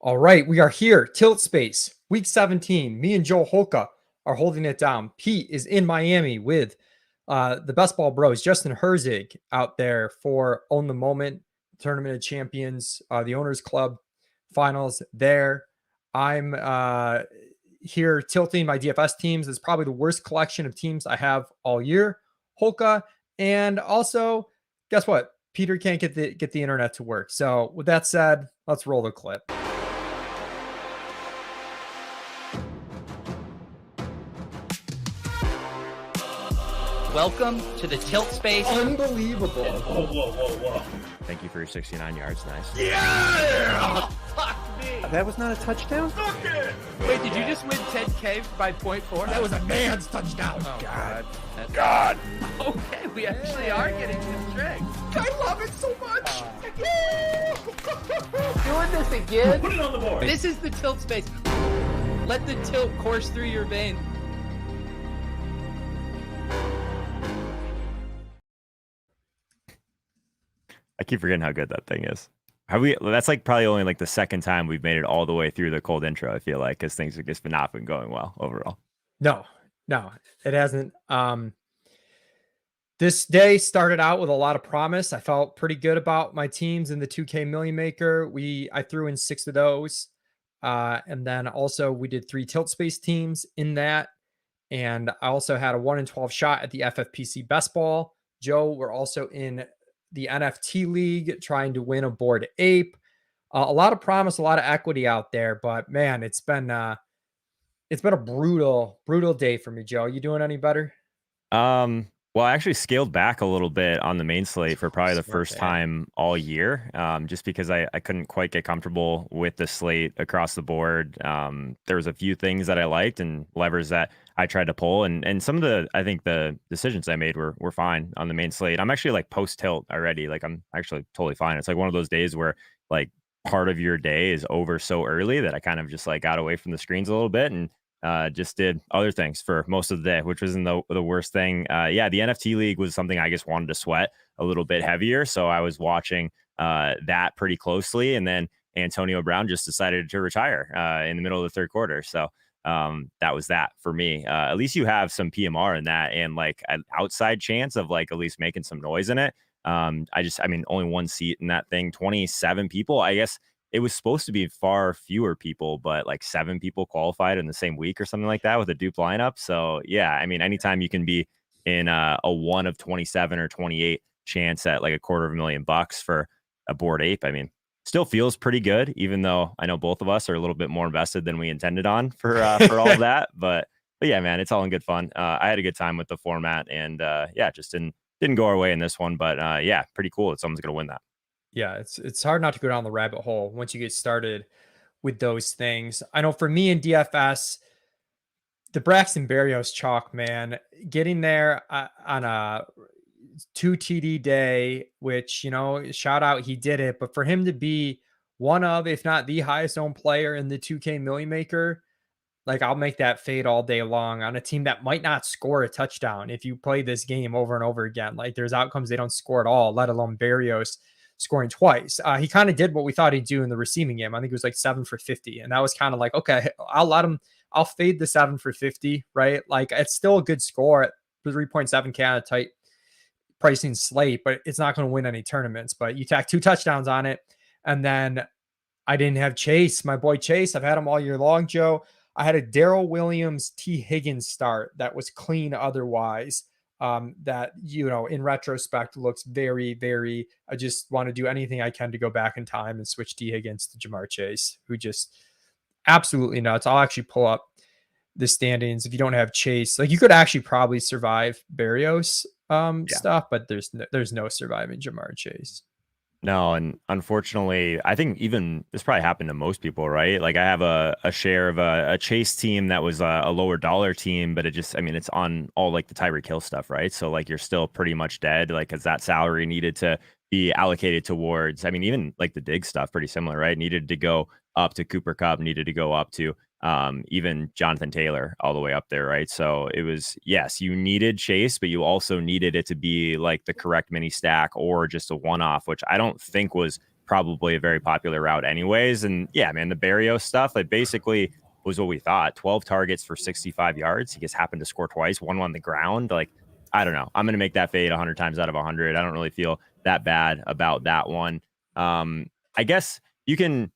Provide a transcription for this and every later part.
All right, we are here. Tilt Space, week 17. Me and Joe Holka are holding it down. Pete is in Miami with the Best Ball Bros, Justin Herzig out there for Own the Moment, Tournament of Champions, the Owners Club finals there. I'm here tilting my DFS teams. It's probably the worst collection of teams I have all year. Holka, and also, guess what? Peter can't get the internet to work. So with that said, let's roll the clip. Welcome to the Tilt Space. Unbelievable. Whoa. Thank you for your 69 yards. Nice. Yeah! Fuck me. That was not a touchdown? Fuck it! Wait, did you just win 10K by 0.4? That was a man's touchdown. Oh, God. That's... God! Okay, we actually are getting some tricks. I love it so much. Doing this again? Put it on the board. This is the Tilt Space. Let the tilt course through your veins. I keep forgetting how good that thing is. That's like probably only like the second time we've made it all the way through the cold intro, I feel like, because things have just not been going well overall. No, it hasn't. This day started out with a lot of promise. I felt pretty good about my teams in the 2K Million Maker. I threw in 6 of those. And then also we did 3 Tilt Space teams in that. And I also had a 1 in 12 shot at the FFPC Best Ball. Joe, we're also in the NFT League trying to win a Bored Ape. A lot of promise, a lot of equity out there, but man, it's been a brutal day for me, Joe. You doing any better? Well, I actually scaled back a little bit on the main slate for probably the first time all year, just because I couldn't quite get comfortable with the slate across the board. There was a few things that I liked and levers that I tried to pull, and some of I think the decisions I made were fine on the main slate. I'm actually like post tilt already. Like I'm actually totally fine. It's like one of those days where like part of your day is over so early that I kind of just like got away from the screens a little bit and just did other things for most of the day, which wasn't the worst thing. The NFT League was something I just wanted to sweat a little bit heavier. So I was watching that pretty closely. And then Antonio Brown just decided to retire in the middle of the third quarter. So that was that for me. At least you have some PMR in that and like an outside chance of like at least making some noise in it. Only one seat in that thing, 27 people, I guess. It was supposed to be far fewer people, but like 7 people qualified in the same week or something like that with a dupe lineup. So yeah, I mean, anytime you can be in a 1 of 27 or 28 chance at like $250,000 for a Bored Ape, I mean, still feels pretty good, even though I know both of us are a little bit more invested than we intended on for all of that. But yeah, man, it's all in good fun. I had a good time with the format and just didn't go our way in this one, but pretty cool that someone's going to win that. Yeah, it's hard not to go down the rabbit hole once you get started with those things. I know for me in DFS, the Braxton Berrios chalk, man, getting there on a 2 TD day, which, shout out, he did it. But for him to be one of, if not the highest owned player in the 2K Million Maker, like I'll make that fade all day long on a team that might not score a touchdown if you play this game over and over again. Like there's outcomes they don't score at all, let alone Berrios scoring twice. He kind of did what we thought he'd do in the receiving game. I think it was like 7 for 50. And that was kind of like, okay, I'll fade the 7 for 50, right? Like it's still a good score at 3.7K on a tight pricing slate, but it's not going to win any tournaments. But you tack 2 touchdowns on it. And then I didn't have Chase, my boy Chase. I've had him all year long, Joe. I had a Darrell Williams, T. Higgins start that was clean otherwise. That, in retrospect looks very, very, I just want to do anything I can to go back in time and switch T. Higgins to Jamar Chase, who just absolutely nuts. I'll actually pull up the standings. If you don't have Chase, like you could actually probably survive Berrios stuff, but there's no surviving Jamar Chase. No, and unfortunately, I think even this probably happened to most people, right? Like I have a share of a Chase team that was a lower dollar team, but it's on all like the Tyreek Hill stuff, right? So like you're still pretty much dead, like because that salary needed to be allocated towards, even like the Dig stuff, pretty similar, right? Needed to go up to Cooper Kupp, needed to go up to even Jonathan Taylor all the way up there, right? So it was, yes, you needed Chase, but you also needed it to be like the correct mini stack or just a one-off, which I don't think was probably a very popular route anyways. And yeah, man, the Barrios stuff, like basically was what we thought. 12 targets for 65 yards. He just happened to score twice, one on the ground. Like, I don't know. I'm going to make that fade 100 times out of 100. I don't really feel that bad about that one. I guess you can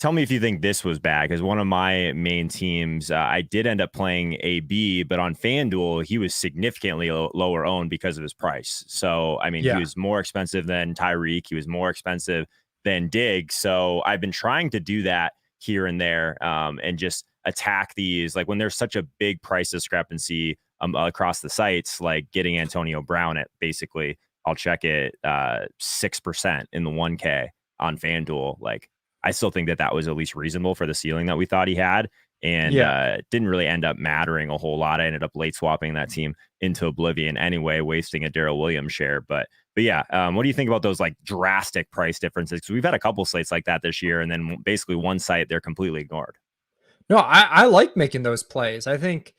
tell me if you think this was bad, because one of my main teams, I did end up playing AB, but on FanDuel, he was significantly lower owned because of his price. So, I mean, he was more expensive than Tyreek. He was more expensive than Diggs. So I've been trying to do that here and there and just attack these. Like when there's such a big price discrepancy across the sites, like getting Antonio Brown at basically, I'll check it 6% in the 1K on FanDuel. Like, I still think that was at least reasonable for the ceiling that we thought he had. And it didn't really end up mattering a whole lot. I ended up late swapping that team into oblivion anyway, wasting a Darrell Williams share. But yeah, what do you think about those like drastic price differences? Because we've had a couple slates like that this year, and then basically one site they're completely ignored. No, I like making those plays. I think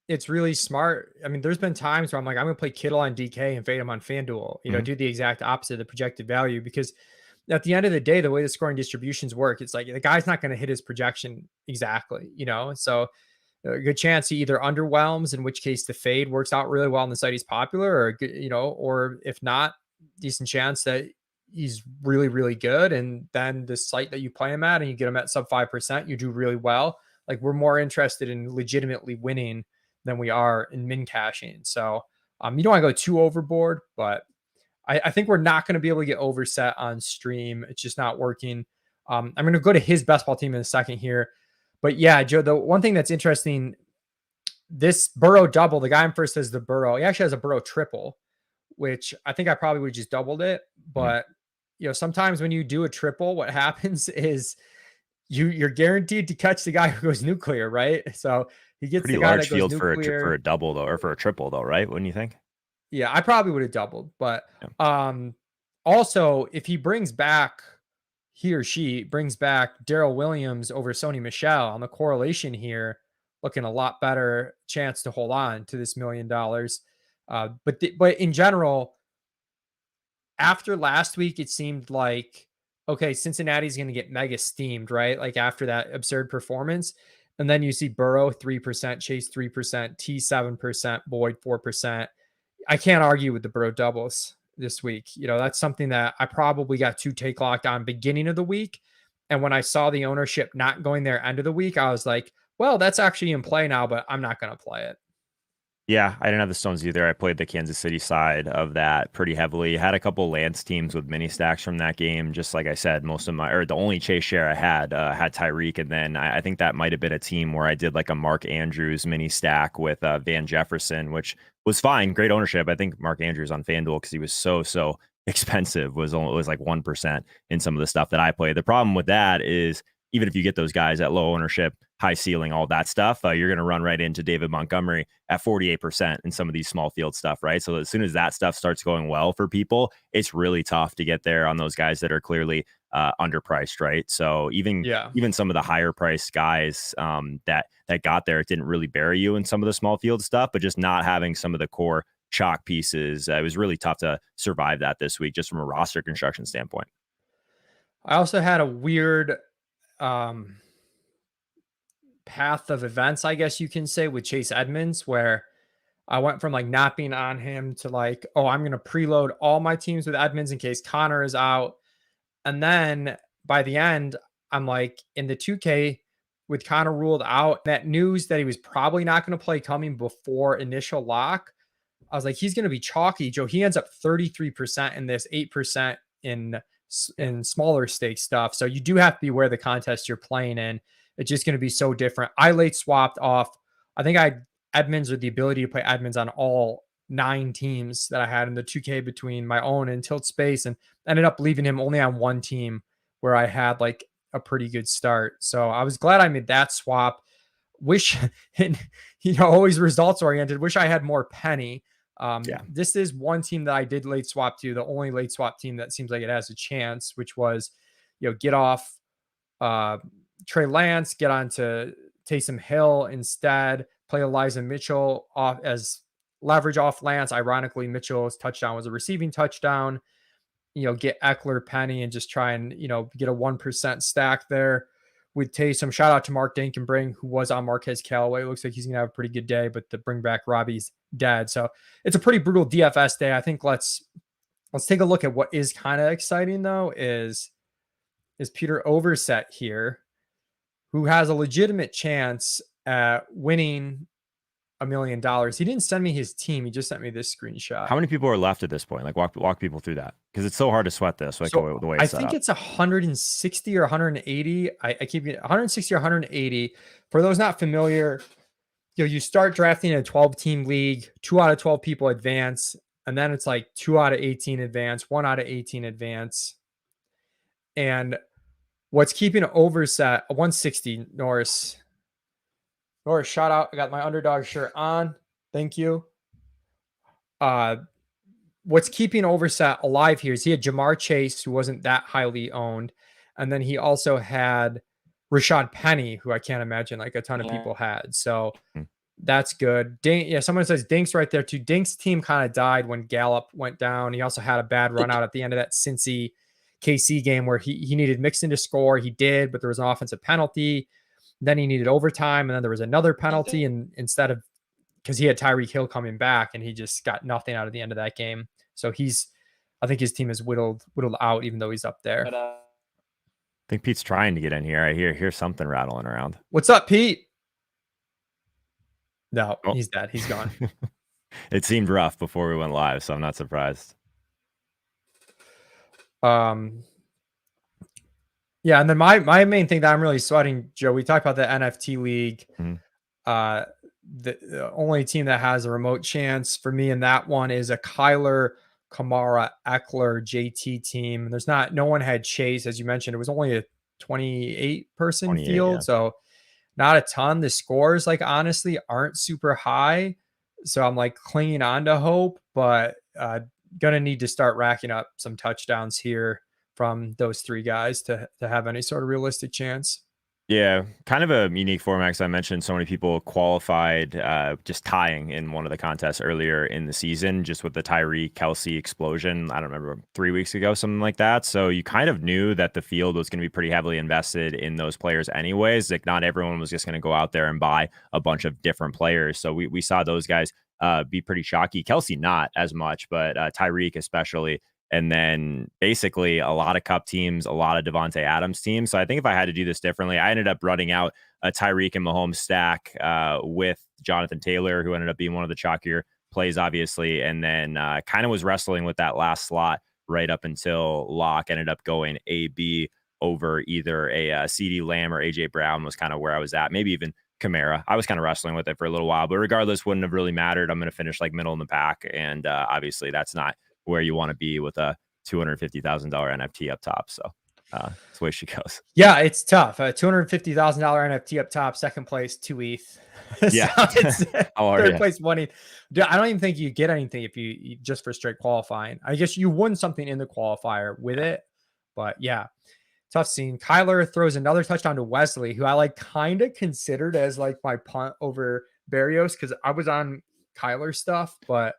it's really smart. I mean, there's been times where I'm like, I'm going to play Kittle on DK and fade him on FanDuel, do the exact opposite of the projected value, because at the end of the day, the way the scoring distributions work, it's like the guy's not going to hit his projection exactly, so a good chance he either underwhelms, in which case the fade works out really well on the site he's popular, or, or if not, decent chance that he's really, really good. And then the site that you play him at and you get him at sub 5%, you do really well. Like, we're more interested in legitimately winning than we are in min cashing. So you don't want to go too overboard, but I think we're not going to be able to get Overzet on stream. It's just not working. I'm going to go to his best ball team in a second here. But yeah, Joe, the one thing that's interesting, this Burrow double, the guy I'm first says the Burrow, he actually has a Burrow triple, which I think I probably would just doubled it. But, sometimes when you do a triple, what happens is you're guaranteed to catch the guy who goes nuclear, right? So he gets pretty the guy large that goes field nuclear. for a double though, or for a triple though, right? Wouldn't you think? Yeah, I probably would have doubled, but also if he or she brings back Darrell Williams over Sony Michel on the correlation here, looking a lot better chance to hold on to this $1 million. But in general, after last week, it seemed like, okay, Cincinnati's going to get mega steamed, right? Like after that absurd performance. And then you see Burrow 3%, Chase 3%, T 7%, Boyd 4%. I can't argue with the Burrow doubles this week. That's something that I probably got too take locked on beginning of the week. And when I saw the ownership not going there end of the week, I was like, well, that's actually in play now, but I'm not going to play it. Yeah, I didn't have the Stones either. I played the Kansas City side of that pretty heavily. Had a couple Lance teams with mini stacks from that game. Just like I said, the only chase share I had Tyreek. And then I think that might have been a team where I did like a Mark Andrews mini stack with Van Jefferson, which was fine. Great ownership. I think Mark Andrews on FanDuel, because he was so expensive, was like 1% in some of the stuff that I played. The problem with that is, even if you get those guys at low ownership, high ceiling, all that stuff, you're going to run right into David Montgomery at 48% in some of these small field stuff, right? So as soon as that stuff starts going well for people, it's really tough to get there on those guys that are clearly underpriced, right? So even some of the higher priced guys that got there, it didn't really bury you in some of the small field stuff, but just not having some of the core chalk pieces, it was really tough to survive that this week, just from a roster construction standpoint. I also had a weird path of events, I guess you can say, with Chase Edmonds, where I went from like not being on him to like, oh, I'm going to preload all my teams with Edmonds in case Connor is out. And then by the end, I'm like in the 2K with Connor ruled out, that news that he was probably not going to play coming before initial lock, I was like, he's going to be chalky, Joe. He ends up 33% in this, 8% in smaller stake stuff. So you do have to be aware of the contest you're playing in. It's just going to be so different. I late swapped off. I think I had Edmonds, or the ability to play Edmonds on all 9 teams that I had in the 2K between my own and Tilt Space, and ended up leaving him only on one team where I had like a pretty good start. So I was glad I made that swap. Wish, and always results oriented. Wish I had more Penny. This is one team that I did late swap to, the only late swap team that seems like it has a chance, which was, get off Trey Lance, get on to Taysom Hill instead, play Elijah Mitchell off as leverage off Lance. Ironically, Mitchell's touchdown was a receiving touchdown. get Eckler, Penny, and just try and, get a 1% stack there with Taysom. Shout out to Mark Dinkenbring, who was on Marquez Callaway. Looks like he's going to have a pretty good day, but the bring back Robbie's dead. So it's a pretty brutal DFS day. I think let's take a look at what is kind of exciting though is Peter Overzet here, who has a legitimate chance at winning $1 million. He didn't send me his team. He just sent me this screenshot. How many people are left at this point? Like walk people through that, because it's so hard to sweat this. Like So the way I it's set think up. it's 160 or 180. I keep it 160 or 180. For those not familiar, you start drafting in a 12-team league. 2 out of 12 people advance, and then it's like 2 out of 18 advance, 1 out of 18 advance. And what's keeping it Overzet 160 Norris, shout out. I got my Underdog shirt on. Thank you. What's keeping Overzet alive here is he had Jamar Chase, who wasn't that highly owned. And then he also had Rashad Penny, who I can't imagine like a ton of people had. So that's good. Someone says Dink's right there too. Dink's team kind of died when Gallup went down. He also had a bad run out at the end of that Cincy KC game where he needed Mixon to score. He did, but there was an offensive penalty. Then he needed overtime, and then there was another penalty. And instead of, because he had Tyreek Hill coming back, and he just got nothing out of the end of that game. So I think his team is whittled out, even though he's up there. I think Pete's trying to get in here. I hear something rattling around. What's up, Pete? No, he's dead. He's gone. It seemed rough before we went live, so I'm not surprised. Yeah, and then my main thing that I'm really sweating, Joe, we talked about the NFT league. The only team that has a remote chance for me in that one is a Kyler, Kamara, Eckler, JT team. There's no one had Chase, as you mentioned. It was only a 28-person field, so not a ton. The scores, like, honestly, aren't super high. So I'm like clinging on to hope, but gonna need to start racking up some touchdowns here from those 3 guys to have any sort of realistic chance. Yeah, kind of a unique format, because I mentioned so many people qualified just tying in one of the contests earlier in the season, just with the Tyreek Kelsey explosion. I don't remember, 3 weeks ago, something like that. So you kind of knew that the field was going to be pretty heavily invested in those players anyways. Like, not everyone was just going to go out there and buy a bunch of different players. So we saw those guys be pretty shocky. Kelsey not as much, but Tyreek especially. And then basically a lot of Cup teams, a lot of Devontae Adams teams. So I think if I had to do this differently, I ended up running out a Tyreek and Mahomes stack with Jonathan Taylor, who ended up being one of the chalkier plays, obviously. And then kind of was wrestling with that last slot right up until Locke ended up going AB over either a CeeDee Lamb or AJ Brown was kind of where I was at. Maybe even Kamara. I was kind of wrestling with it for a little while, but regardless, wouldn't have really mattered. I'm going to finish like middle in the pack. And obviously that's not where you want to be with a $250,000 NFT up top. So that's the way she goes. Yeah, it's tough. $250,000 NFT up top, second place, 2 ETH. Yeah. It's third place, 1 ETH. I don't even think you get anything if you just for straight qualifying. I guess you won something in the qualifier with it, but yeah, tough scene. Kyler throws another touchdown to Wesley, who I like kind of considered as like my punt over Berrios, because I was on Kyler stuff, but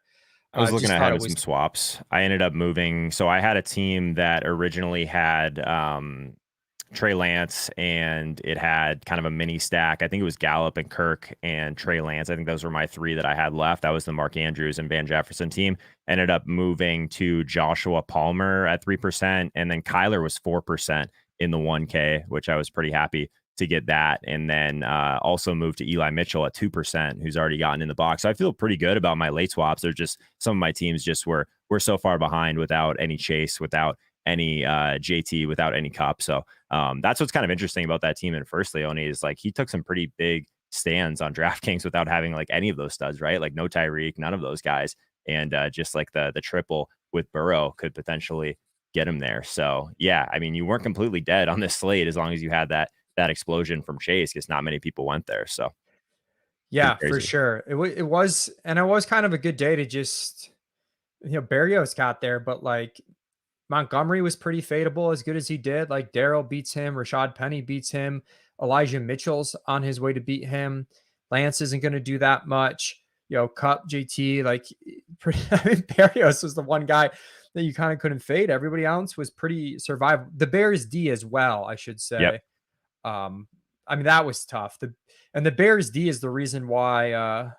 I was looking at having some swaps. I ended up moving. So I had a team that originally had Trey Lance, and it had kind of a mini stack. I think it was Gallup and Kirk and Trey Lance. I think those were my 3 that I had left. That was the Mark Andrews and Van Jefferson team. Ended up moving to Joshua Palmer at 3%. And then Kyler was 4% in the 1K, which I was pretty happy to get that. And then also moved to Eli Mitchell at 2%, who's already gotten in the box. So I feel pretty good about my late swaps. They're just, some of my teams just were so far behind without any Chase, without any JT, without any Cup. So that's what's kind of interesting about that team. And first, Leone is like, he took some pretty big stands on DraftKings without having like any of those studs, right? Like no Tyreek, none of those guys. And just like the triple with Burrow could potentially get him there. So yeah, I mean, you weren't completely dead on this slate as long as you had that explosion from Chase, because not many people went there. So yeah, for sure. It was, and it was kind of a good day to just, Berrios got there, but like Montgomery was pretty fadeable as good as he did. Like Darrell beats him, Rashad Penny beats him, Elijah Mitchell's on his way to beat him. Lance isn't going to do that much. Cup, JT, like, I mean, Berrios was the one guy that you kind of couldn't fade. Everybody else was pretty survivable. The Bears D as well, I should say. Yep. I mean, that was tough. The Bears D is the reason why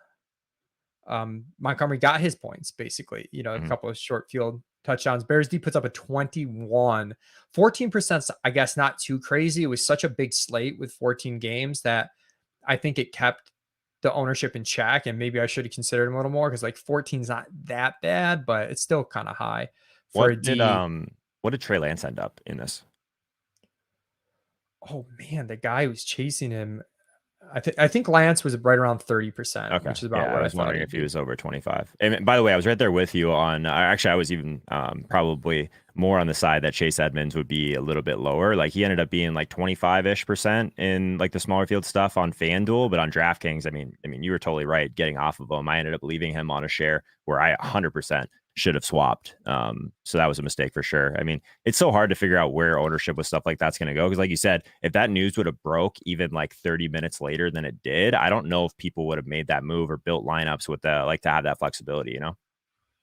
Montgomery got his points, basically. You know, a couple of short field touchdowns. Bears D puts up a 21. 14%, I guess, not too crazy. It was such a big slate with 14 games that I think it kept the ownership in check, and maybe I should have considered him a little more because like 14 is not that bad, but it's still kind of high for a D. What did Trey Lance end up in this? Oh man, the guy who's chasing him, I think Lance was right around 30%, Okay. which is about what I was wondering if he was over 25. And by the way, I was right there with you on. Actually, I was even probably more on the side that Chase Edmonds would be a little bit lower. Like he ended up being like 25-ish% in like the smaller field stuff on FanDuel, but on DraftKings, I mean, you were totally right getting off of him. I ended up leaving him on a share where I 100% should have swapped. So that was a mistake for sure. I mean, it's so hard to figure out where ownership with stuff like that's going to go. Because like you said, if that news would have broke even like 30 minutes later than it did, I don't know if people would have made that move or built lineups with the, like to have that flexibility, you know?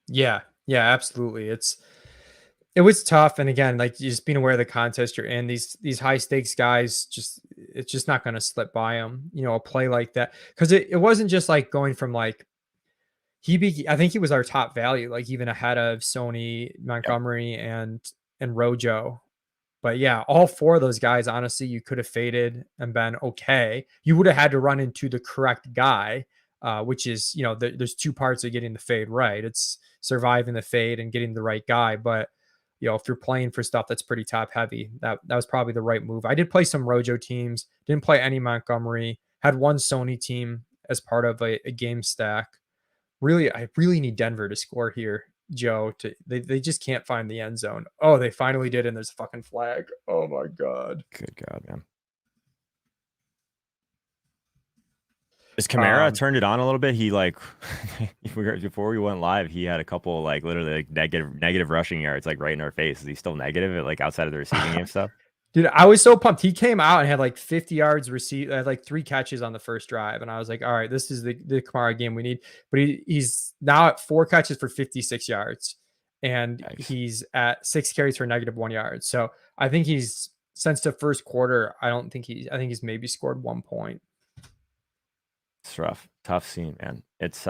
Yeah, absolutely. It was tough. And again, like just being aware of the contest you're in, these high stakes guys, it's just not going to slip by them, you know, a play like that. Cause it wasn't just like going from like, I think he was our top value, like even ahead of Sony, Montgomery, and Rojo. But yeah, all four of those guys, honestly, you could have faded and been okay. You would have had to run into the correct guy, which is, you know, there's two parts of getting the fade right. It's surviving the fade and getting the right guy. But you know, if you're playing for stuff that's pretty top heavy, that was probably the right move. I did play some Rojo teams, didn't play any Montgomery, had one Sony team as part of a game stack. Really, I really need Denver to score here, Joe. They just can't find the end zone. Oh, they finally did, and there's a fucking flag. Oh my god. Good God, man. Is Kamara turned it on a little bit? He like before we went live, he had a couple like literally like negative rushing yards like right in our face. Is he still negative like outside of the receiving game stuff? Dude, I was so pumped. He came out and had like 50 yards received, had like 3 catches on the first drive. And I was like, all right, this is the Kamara game we need. But he's now at 4 catches for 56 yards. And nice. He's at 6 carries for -1 yard. So I think he's, since the first quarter, I think he's maybe scored 1 point. It's rough. Tough scene, man. It's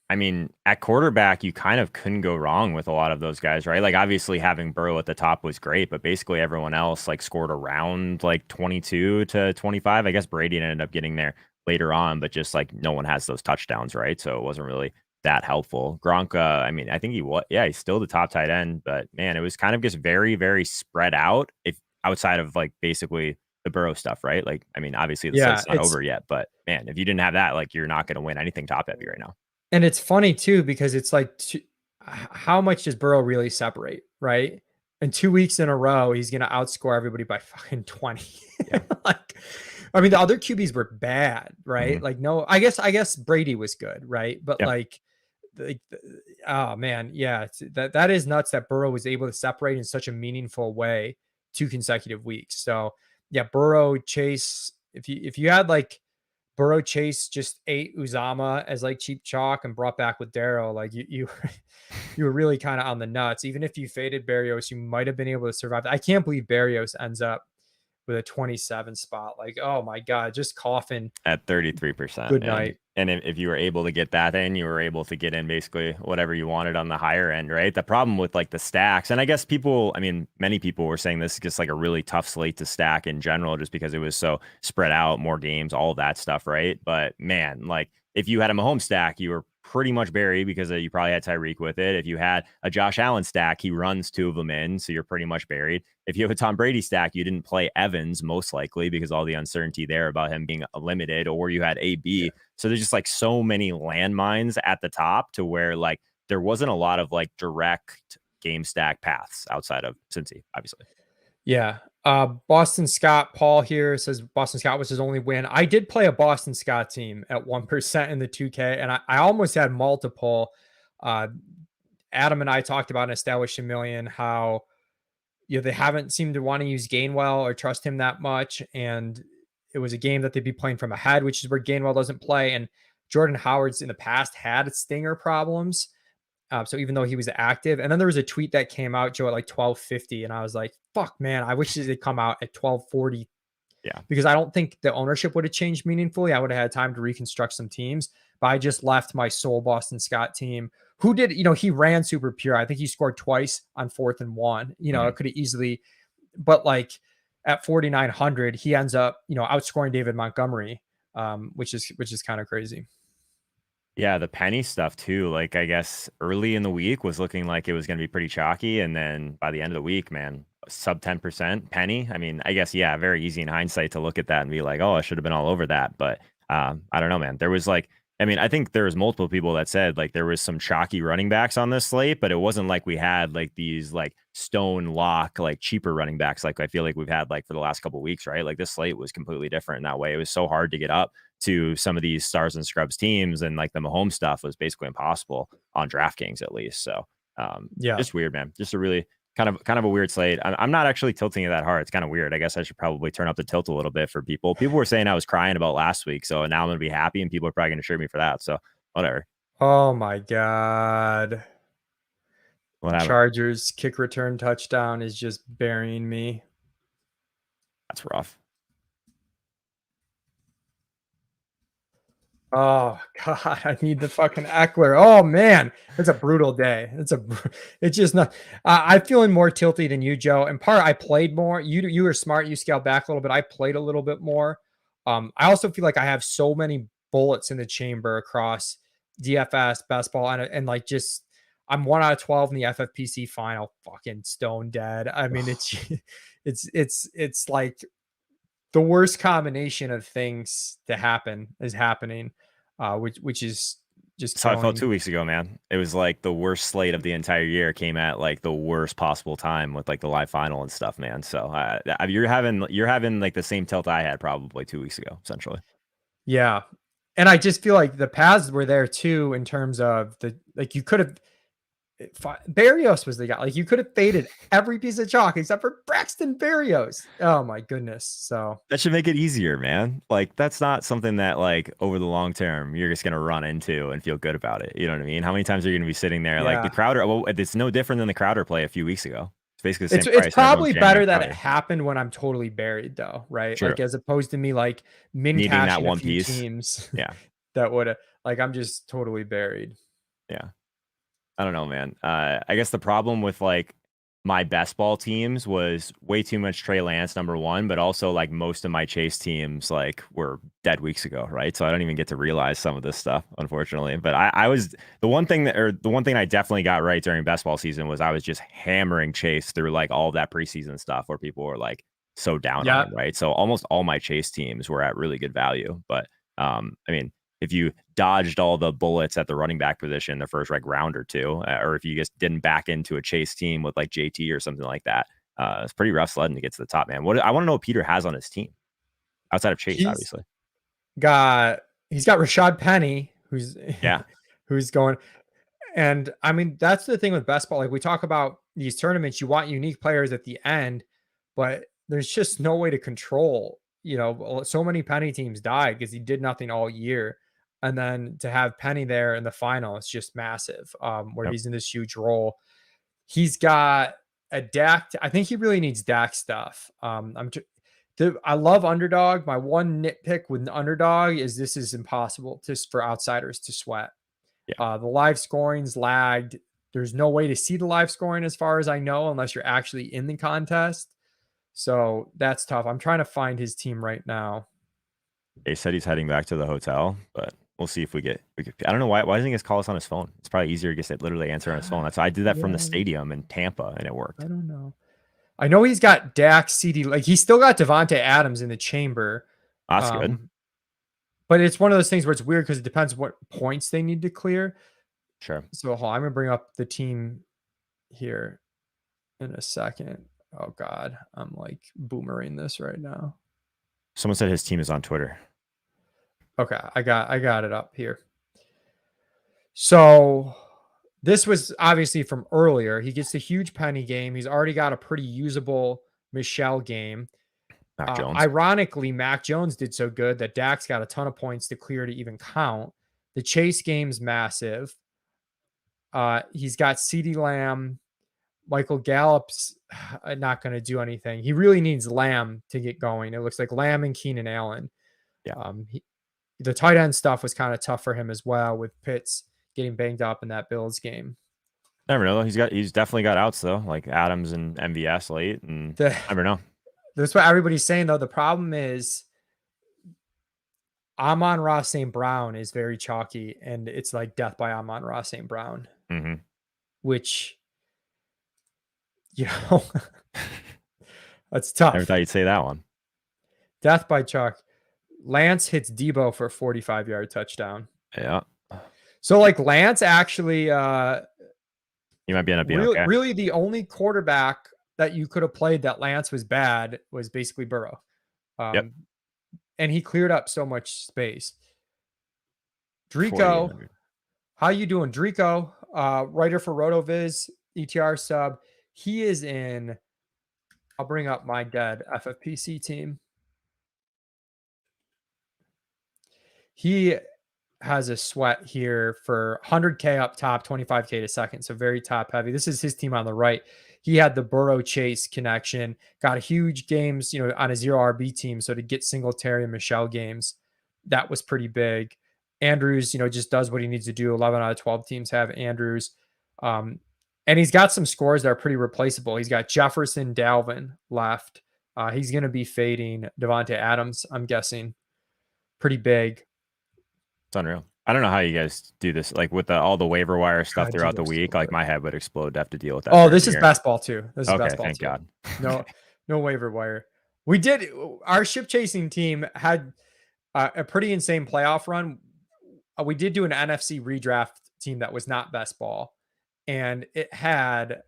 I mean, at quarterback, you kind of couldn't go wrong with a lot of those guys, right? Like, obviously, having Burrow at the top was great, but basically everyone else like scored around like 22 to 25. I guess Brady ended up getting there later on, but just like no one has those touchdowns, right? So it wasn't really that helpful. Gronk, I mean, I think he's still the top tight end, but man, it was kind of just very, very spread out. If outside of like basically the Burrow stuff, right? Like, I mean, obviously the slate's not over yet, but man, if you didn't have that, like, you're not going to win anything top heavy right now. And it's funny too, because it's like, how much does Burrow really separate, right? And 2 weeks in a row, he's going to outscore everybody by fucking 20. Yeah. Like, I mean, the other QBs were bad, right? Like, no, I guess Brady was good, right? But like, oh man, yeah, that is nuts that Burrow was able to separate in such a meaningful way 2 consecutive weeks. So yeah, Burrow, Chase, if you had like Burrow, Chase just ate Uzama as like cheap chalk and brought back with Darrow, like you were really kind of on the nuts. Even if you faded Berrios, you might have been able to survive. I can't believe Berrios ends up with a 27 spot. Like, oh my God, just coughing at 33%. Good night. And if you were able to get that in, you were able to get in basically whatever you wanted on the higher end, right? The problem with like the stacks, and I guess many people were saying this is just like a really tough slate to stack in general, just because it was so spread out, more games, all of that stuff, right? But man, like if you had a Mahomes stack, you were pretty much buried because you probably had Tyreek with it. If you had a Josh Allen stack, he runs 2 of them in, so you're pretty much buried. If you have a Tom Brady stack, you didn't play Evans most likely because all the uncertainty there about him being limited, or you had AB. So there's just like so many landmines at the top to where like there wasn't a lot of like direct game stack paths outside of Cincy, obviously. Yeah. Boston Scott Paul here says Boston Scott was his only win. I did play a Boston Scott team at 1% in the 2K, and I almost had multiple. Adam and I talked about in Establish a Million how they haven't seemed to want to use Gainwell or trust him that much, and it was a game that they'd be playing from ahead, which is where Gainwell doesn't play. And Jordan Howard's in the past had stinger problems. So even though he was active, and then there was a tweet that came out, Joe, at like 12:50, and I was like, "Fuck, man! I wish it had come out at 12:40." Yeah. Because I don't think the ownership would have changed meaningfully. I would have had time to reconstruct some teams, but I just left my sole Boston Scott team, who did, he ran super pure. I think he scored twice on 4th and 1. It could have easily, but like at 4,900, he ends up, outscoring David Montgomery, which is kind of crazy. Yeah, the penny stuff too. Like, I guess early in the week was looking like it was going to be pretty chalky, and then by the end of the week, man, sub 10% penny. I mean, I guess yeah, very easy in hindsight to look at that and be like, oh, I should have been all over that. But I don't know, man. There was like, I mean, I think there was multiple people that said like there was some chalky running backs on this slate, but it wasn't like we had like these like stone lock like cheaper running backs like I feel like we've had like for the last couple of weeks, right? Like this slate was completely different in that way. It was so hard to get up to some of these stars and scrubs teams, and like the Mahomes stuff was basically impossible on DraftKings at least. So Yeah. just weird, man. Just a really kind of a weird slate. I'm not actually tilting it that hard. It's kind of weird. I guess I should probably turn up the tilt a little bit for people. People were saying I was crying about last week, so now I'm gonna be happy, and people are probably gonna cheer me for that. So whatever. Oh my God. Whatever. Chargers kick return touchdown is just burying me. That's rough. Oh God, I need the fucking Eckler. Oh man, it's a brutal day. It's just not. I'm feeling more tilty than you, Joe. In part, I played more. You were smart. You scaled back a little bit. I played a little bit more. I also feel like I have so many bullets in the chamber across DFS, best ball, and like just I'm 1 out of 12 in the FFPC final. Fucking stone dead. I mean, it's like the worst combination of things to happen is happening, which is just. That's how I felt 2 weeks ago, man. It was like the worst slate of the entire year came at like the worst possible time with like the live final and stuff, man. So you're having like the same tilt I had probably 2 weeks ago, essentially. Yeah, and I just feel like the paths were there too in terms of you could have. Berrios was the guy. Like you could have faded every piece of chalk except for Braxton Berrios. Oh my goodness! So that should make it easier, man. Like that's not something that like over the long term you're just gonna run into and feel good about it. You know what I mean? How many times are you gonna be sitting there like the Crowder? Well, it's no different than the Crowder play a few weeks ago. It's basically the same price. It's probably better that it happened when I'm totally buried, though, right? True. Like as opposed to me like needing that one piece teams. Yeah, that would have like I'm just totally buried. Yeah. I don't know, man. I guess the problem with like my best ball teams was way too much Trey Lance, number one, but also like most of my chase teams like were dead weeks ago, right? So I don't even get to realize some of this stuff, unfortunately. But I was the one thing I definitely got right during best ball season was I was just hammering Chase through like all that preseason stuff where people were like so down on him, right? So almost all my chase teams were at really good value. But I mean, if you dodged all the bullets at the running back position the first like round or two, or if you just didn't back into a chase team with like JT or something like that, it's pretty rough sledding to get to the top, man. I want to know what Peter has on his team outside of Chase, obviously. He's got Rashad Penny, who's going. And I mean, that's the thing with best ball. Like we talk about these tournaments, you want unique players at the end, but there's just no way to control. So many Penny teams died because he did nothing all year. And then to have Penny there in the final, it's just massive. Where he's in this huge role. He's got a Dak. I think he really needs Dak stuff. I love Underdog. My one nitpick with Underdog is this is impossible for outsiders to sweat. Yeah. The live scoring's lagged. There's no way to see the live scoring as far as I know, unless you're actually in the contest. So that's tough. I'm trying to find his team right now. He said he's heading back to the hotel, but we'll see if we get. I don't know why doesn't he just call us on his phone? It's probably easier to just literally answer on his phone. That's why I did that from the stadium in Tampa, and it worked. I don't know. I know he's got Dak, CD. Like he's still got Devontae Adams in the chamber. That's good. But it's one of those things where it's weird because it depends what points they need to clear. Sure. So I'm gonna bring up the team here in a second. Oh God, I'm like boomering this right now. Someone said his team is on Twitter. Okay, I got it up here. So this was obviously from earlier. He gets a huge Penny game. He's already got a pretty usable Michelle game. Mac Jones. Ironically, Mac Jones did so good that Dak's got a ton of points to clear to even count. The chase game's massive. He's got CeeDee Lamb. Michael Gallup's not going to do anything. He really needs Lamb to get going. It looks like Lamb and Keenan Allen. Yeah. The tight end stuff was kind of tough for him as well, with Pitts getting banged up in that Bills game. Never know. He's definitely got outs though, like Adams and MVS late, and never know. That's what everybody's saying though. The problem is Amon-Ra St. Brown is very chalky, and it's like death by Amon-Ra St. Brown, which, you know, that's tough. Never thought you'd say that one. Death by chalk. Lance hits Debo for a 45-yard touchdown. Yeah. So like Lance actually, you might be end up being okay. Really the only quarterback that you could have played that Lance was bad was basically Burrow. Yep. And he cleared up so much space. Drico, how you doing? Drico, writer for RotoViz, ETR sub. He is in, I'll bring up my dead FFPC team. He has a sweat here for 100K up top, 25K to second. So very top heavy. This is his team on the right. He had the Burrow Chase connection, got huge games, you know, on a 0 RB team. So to get Singletary and Michelle games, that was pretty big. Andrews, you know, just does what he needs to do. 11 out of 12 teams have Andrews. And he's got some scores that are pretty replaceable. He's got Jefferson, Dalvin left. He's going to be fading Devontae Adams, I'm guessing. Pretty big. It's unreal. I don't know how you guys do this, like with all the waiver wire stuff throughout the week. Like my head would explode to have to deal with that. Oh, this is best ball too. This is best ball. Thank God. No waiver wire. We did. Our ship chasing team had a pretty insane playoff run. We did do an NFC redraft team that was not best ball, and it had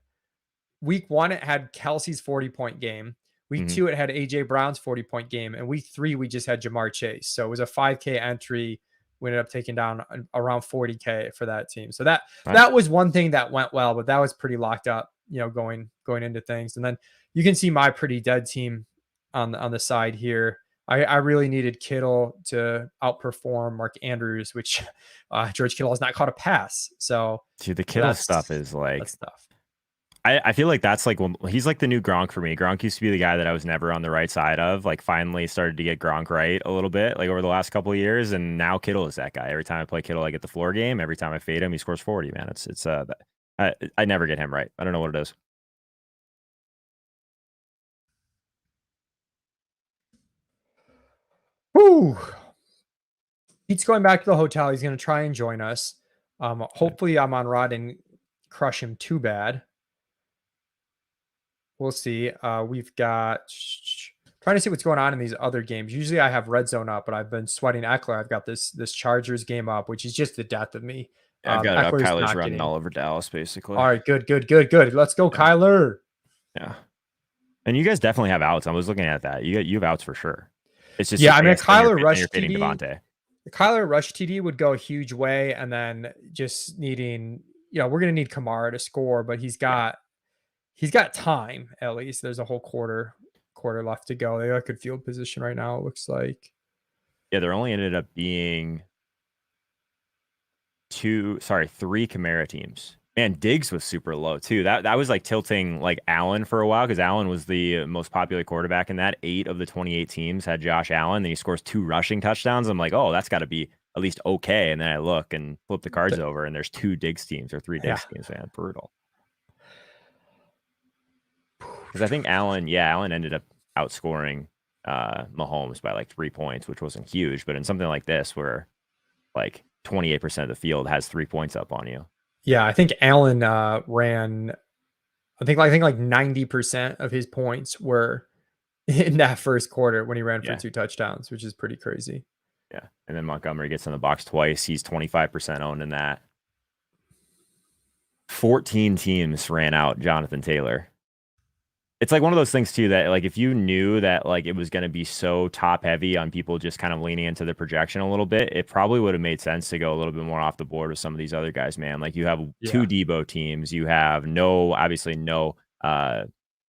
week 1. It had Kelsey's 40-point game. Week 2, it had AJ Brown's 40-point game, and week 3 we just had Jamar Chase. So it was a 5K entry. We ended up taking down around 40K for that team. So that was one thing that went well, but that was pretty locked up, you know, going into things. And then you can see my pretty dead team on the side here. I really needed Kittle to outperform Mark Andrews, which George Kittle has not caught a pass. So dude, the Kittle stuff is like that stuff. I feel like that's like, he's like the new Gronk for me. Gronk used to be the guy that I was never on the right side of, like finally started to get Gronk right a little bit, like over the last couple of years. And now Kittle is that guy. Every time I play Kittle, I get the floor game. Every time I fade him, he scores 40, man. I never get him right. I don't know what it is. Whew. Pete's going back to the hotel. He's going to try and join us. Hopefully I'm on Rod and crush him too bad. We'll see. We've got trying to see what's going on in these other games. Usually I have red zone up, but I've been sweating Eckler. I've got this Chargers game up, which is just the death of me. Yeah, I've got it up. Kyler's running all over Dallas, basically. All right, good. Let's go, Kyler. Yeah. And you guys definitely have outs. I was looking at that. You have outs for sure. It's just I mean, Kyler Rush TD. Devontae. Kyler Rush TD would go a huge way, and then just needing, you know, we're gonna need Kamara to score, but he's got time at least. There's a whole quarter left to go. They got good field position right now, it looks like. Yeah, there only ended up being 3 Kamara teams. Man, Diggs was super low too. That was like tilting like Allen for a while, because Allen was the most popular quarterback in that. 8 of the 28 teams had Josh Allen, and he scores 2 rushing touchdowns. I'm like, oh, that's got to be at least okay. And then I look and flip the cards over, and there's 2 Diggs teams or 3 Diggs teams. Man, brutal. Because I think Allen ended up outscoring Mahomes by like 3 points, which wasn't huge. But in something like this, where like 28% of the field has 3 points up on you. Yeah, I think Allen ran. I think like 90% of his points were in that first quarter when he ran for 2 touchdowns, which is pretty crazy. Yeah, and then Montgomery gets in the box twice. He's 25% owned in that. 14 teams ran out Jonathan Taylor. It's like one of those things too that like if you knew that like it was going to be so top heavy on people just kind of leaning into the projection a little bit, it probably would have made sense to go a little bit more off the board with some of these other guys, man. Like you have 2 Debo teams, you have obviously no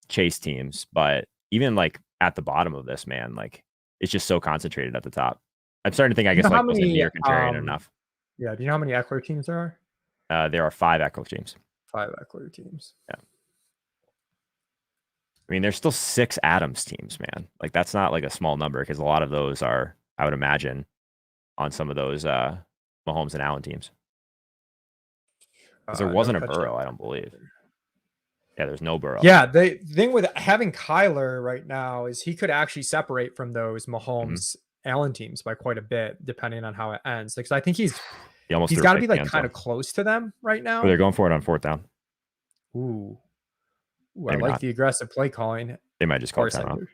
Chase teams, but even like at the bottom of this, man, like it's just so concentrated at the top. I'm starting to think I guess like wasn't near contrarian enough. Yeah, do you know how many Eckler teams there are? There are 5 Eckler teams. 5 Eckler teams. Yeah. I mean, there's still 6 Adams teams, man. Like, that's not like a small number because a lot of those are, I would imagine, on some of those Mahomes and Allen teams. Because there wasn't a Burrow, I don't believe. Yeah, there's no Burrow. Yeah, the thing with having Kyler right now is he could actually separate from those Mahomes Allen teams by quite a bit, depending on how it ends. Because I think he's got to be like kind of close to them right now. Oh, they're going for it on 4th down. Ooh, I like the aggressive play calling. They might just call timeout.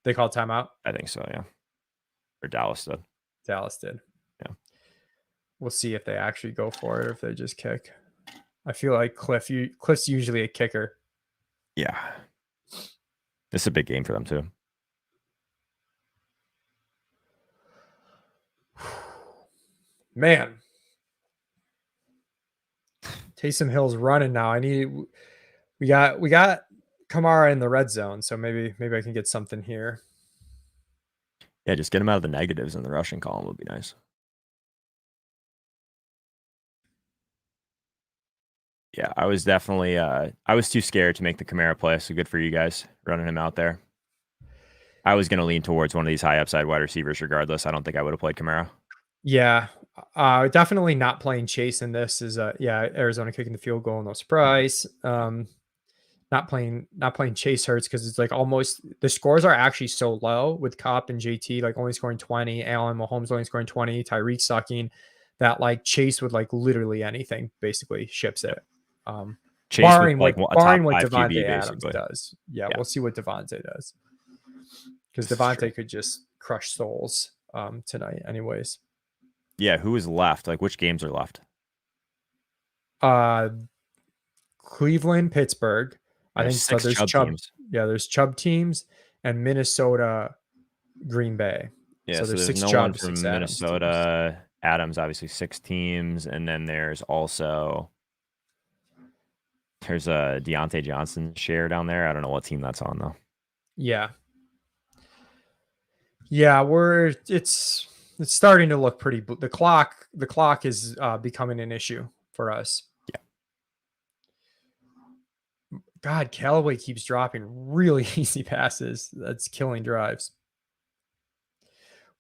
They called timeout? I think so, yeah. Or Dallas did. Dallas did. Yeah. We'll see if they actually go for it or if they just kick. I feel like Cliff's usually a kicker. Yeah. This is a big game for them, too. Man. Taysom Hill's running now. We got Kamara in the red zone, so maybe I can get something here. Yeah, just get him out of the negatives in the rushing column would be nice. Yeah, I was definitely I was too scared to make the Kamara play, so good for you guys running him out there. I was going to lean towards one of these high upside wide receivers regardless. I don't think I would have played Kamara. Yeah, definitely not playing Chase in this is Arizona kicking the field goal, no surprise. Not playing Chase hurts because it's like almost the scores are actually so low with Cobb and JT like only scoring 20, Allen Mahomes only scoring 20, Tyreek sucking, that like Chase would like literally anything basically ships it. Chase barring like what Devontae Adams does. Yeah, we'll see what Devontae does. Because Devontae could just crush souls tonight anyways. Yeah, who is left? Like which games are left? Cleveland, Pittsburgh. I think so. There's Chubb teams. Yeah, there's Chubb teams and Minnesota, Green Bay. Yeah, so there's 6 no Chubb, one from Minnesota. Adams, obviously 6 teams, and then there's also a Deontay Johnson share down there. I don't know what team that's on though. Yeah, it's starting to look pretty. The clock is becoming an issue for us. God, Callaway keeps dropping really easy passes. That's killing drives.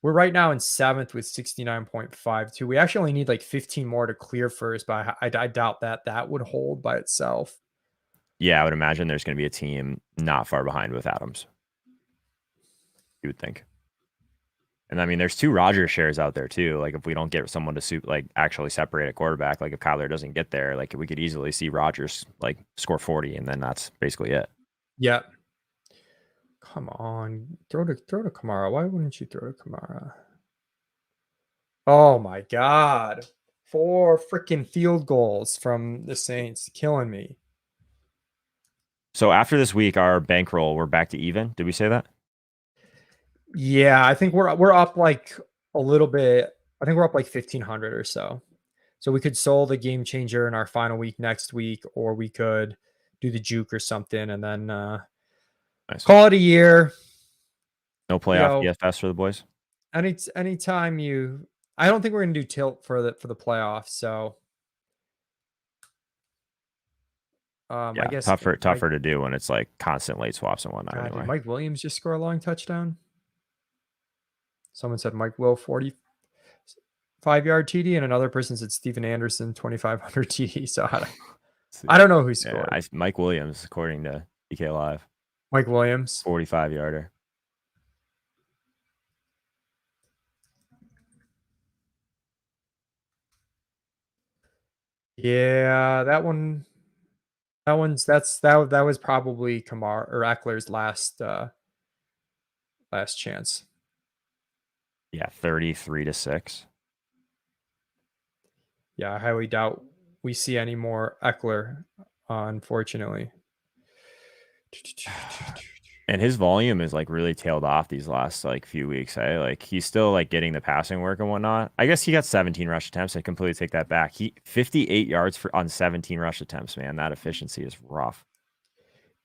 We're right now in 7th with 69.52. We actually only need like 15 more to clear first, but I doubt that would hold by itself. Yeah, I would imagine there's going to be a team not far behind with Adams. You would think. And I mean, there's 2 Rodgers shares out there too. Like if we don't get someone to actually separate a quarterback, like if Kyler doesn't get there, like we could easily see Rodgers like score 40, and then that's basically it. Yeah. Come on, throw to Kamara. Why wouldn't you throw to Kamara? Oh my God, 4 freaking field goals from the Saints, killing me. So after this week, our bankroll, we're back to even. Did we say that? Yeah, I think we're up like a little bit. I think we're up like 1,500 or so. So we could sell the game changer in our final week next week, or we could do the juke or something and then nice. Call it a year. No playoff DFS for the boys. Anytime I don't think we're gonna do tilt for the playoffs. So I guess tougher to do when it's like constant late swaps and whatnot. Anyway. Did Mike Williams just score a long touchdown? Someone said Mike Will 45-yard TD, and another person said Steven Anderson 2,500 TD. So I don't know who scored. Yeah, Mike Williams, according to DK Live. Mike Williams, 45-yarder. Yeah, that was probably Kamara or Eckler's last chance. Yeah, 33-6. Yeah, I highly doubt we see any more Eckler, unfortunately. And his volume is like really tailed off these last like few weeks. Like he's still like getting the passing work and whatnot. I guess he got 17 rush attempts. I completely take that back. 58 yards on 17 rush attempts, man. That efficiency is rough.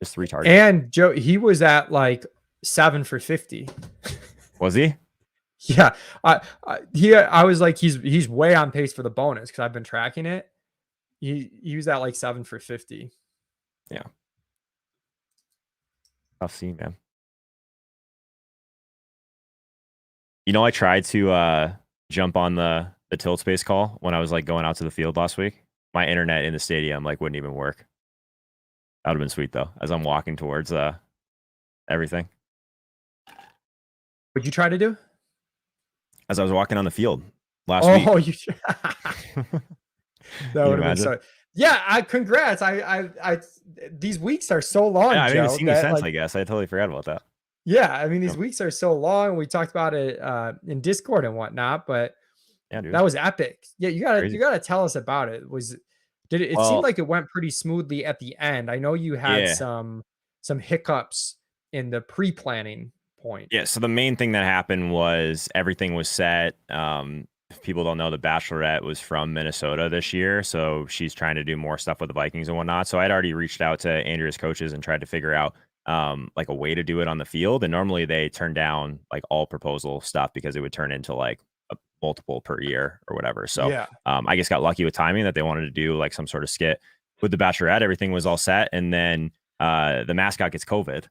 Just 3 targets. And Joe, he was at like 7 for 50. Was he? Yeah. I was like, he's way on pace for the bonus because I've been tracking it. He was at like 7 for 50. Yeah. Tough scene, man. You know, I tried to jump on the tilt space call when I was like going out to the field last week. My internet in the stadium like wouldn't even work. That would have been sweet though, as I'm walking towards everything. What'd you try to do? As I was walking on the field last week. Oh, you that would have been imagine? so. Yeah, congrats. I these weeks are so long, Yeah, I haven't even Joe. seen you that, since, like, I guess. I totally forgot about that. yeah, I mean, these Yeah. weeks are so long. We talked about it in Discord and whatnot, but Yeah, dude. that was epic. Yeah, you Crazy. gotta tell us about it. Did it? It seemed Well, like it went pretty smoothly at the end. I know you had yeah. some hiccups in the pre-planning point. Yeah, so the main thing that happened was everything was set. If people don't know, the Bachelorette was from Minnesota this year, so she's trying to do more stuff with the Vikings and whatnot. So I'd already reached out to Andrea's coaches and tried to figure out like a way to do it on the field. And normally they turn down like all proposal stuff because it would turn into like a multiple per year or whatever. So Yeah. I just got lucky with timing that they wanted to do like some sort of skit with the Bachelorette. Everything was all set, and then the mascot gets COVID.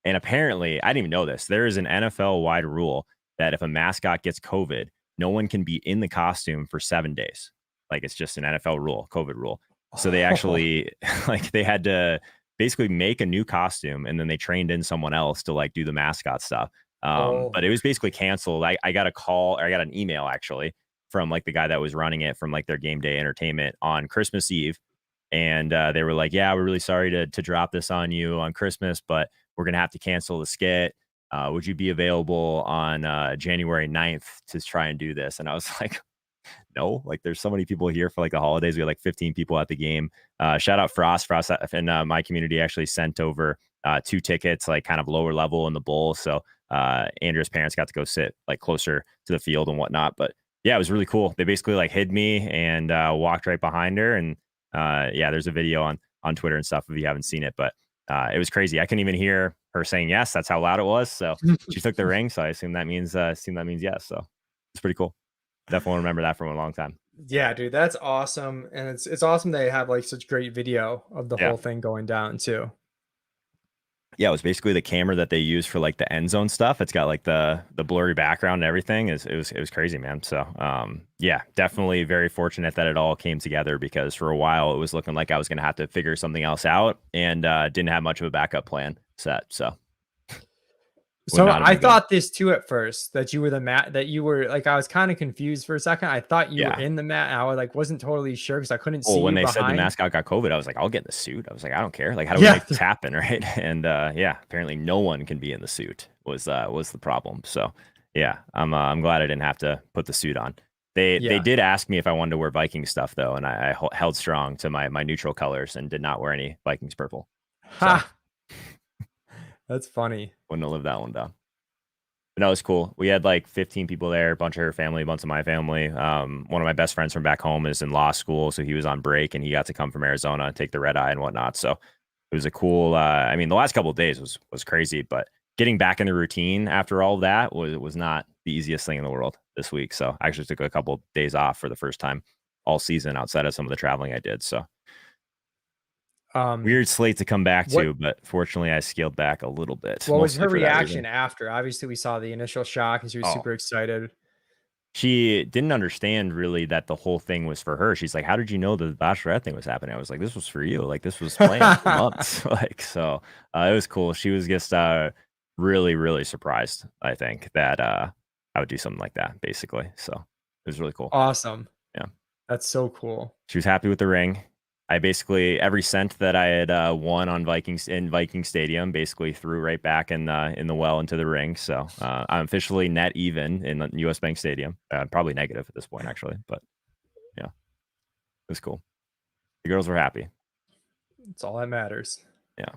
And apparently, I didn't even know this. There is an NFL-wide rule that if a mascot gets COVID, no one can be in the costume for 7 days. Like, it's just an NFL rule, COVID rule. So they actually, like, they had to basically make a new costume, and then they trained in someone else to like do the mascot stuff. But it was basically canceled. I got a call, or I got an email actually from like the guy that was running it from like their game day entertainment on Christmas Eve. And they were like, yeah, we're really sorry to drop this on you on Christmas, but we're going to have to cancel the skit. Would you be available on January 9th to try and do this? And I was like, no, like there's so many people here for like the holidays. We had like 15 people at the game. Shout out Frost in my community actually sent over 2 tickets, like kind of lower level in the bowl. So Andrea's parents got to go sit like closer to the field and whatnot. But yeah, it was really cool. They basically like hid me and walked right behind her. And yeah, there's a video on Twitter and stuff if you haven't seen it, but it was crazy. I couldn't even hear her saying yes. That's how loud it was. So she took the ring. So I assume that means yes. So it's pretty cool. Definitely remember that from a long time. Yeah, dude, that's awesome. And it's awesome they have like such great video of the whole thing going down too. Yeah, it was basically the camera that they use for like the end zone stuff. It's got like the blurry background and everything. It was crazy, man. So yeah, definitely very fortunate that it all came together, because for a while it was looking like I was gonna have to figure something else out, and didn't have much of a backup plan set. So I thought this too at first, that you were that you were like, I was kind of confused for a second. I thought you were in the mat. I was like, wasn't totally sure because I couldn't see. When they said the mascot got COVID, I was like, I'll get in the suit. I was like, I don't care. Like, how do we make this happen, right? And yeah, apparently no one can be in the suit was the problem. So yeah, I'm glad I didn't have to put the suit on. They did ask me if I wanted to wear Viking stuff though, and I held strong to my neutral colors and did not wear any Vikings purple. Ha! That's funny. Wouldn't have lived that one down. But no, it was cool. We had like 15 people there, a bunch of her family, a bunch of my family. One of my best friends from back home is in law school, so he was on break and he got to come from Arizona and take the red eye and whatnot. So it was a cool. I mean, the last couple of days was crazy, but getting back in the routine after all of that was not the easiest thing in the world this week. So I actually took a couple of days off for the first time all season outside of some of the traveling I did. So weird slate to come back to, but fortunately I scaled back a little bit. What was her reaction after? Obviously, we saw the initial shock and she was super excited. She didn't understand really that the whole thing was for her. She's like, how did you know the Bachelorette thing was happening? I was like, this was for you. Like, this was planned for months. Like, so it was cool. She was just really, really surprised, I think, that I would do something like that, basically. So it was really cool. Awesome. Yeah. That's so cool. She was happy with the ring. I basically, every cent that I had won on Viking Stadium, basically threw right back in the well into the ring. So I'm officially net even in the US Bank Stadium. Probably negative at this point, actually, but yeah, it was cool. The girls were happy. That's all that matters. Yeah.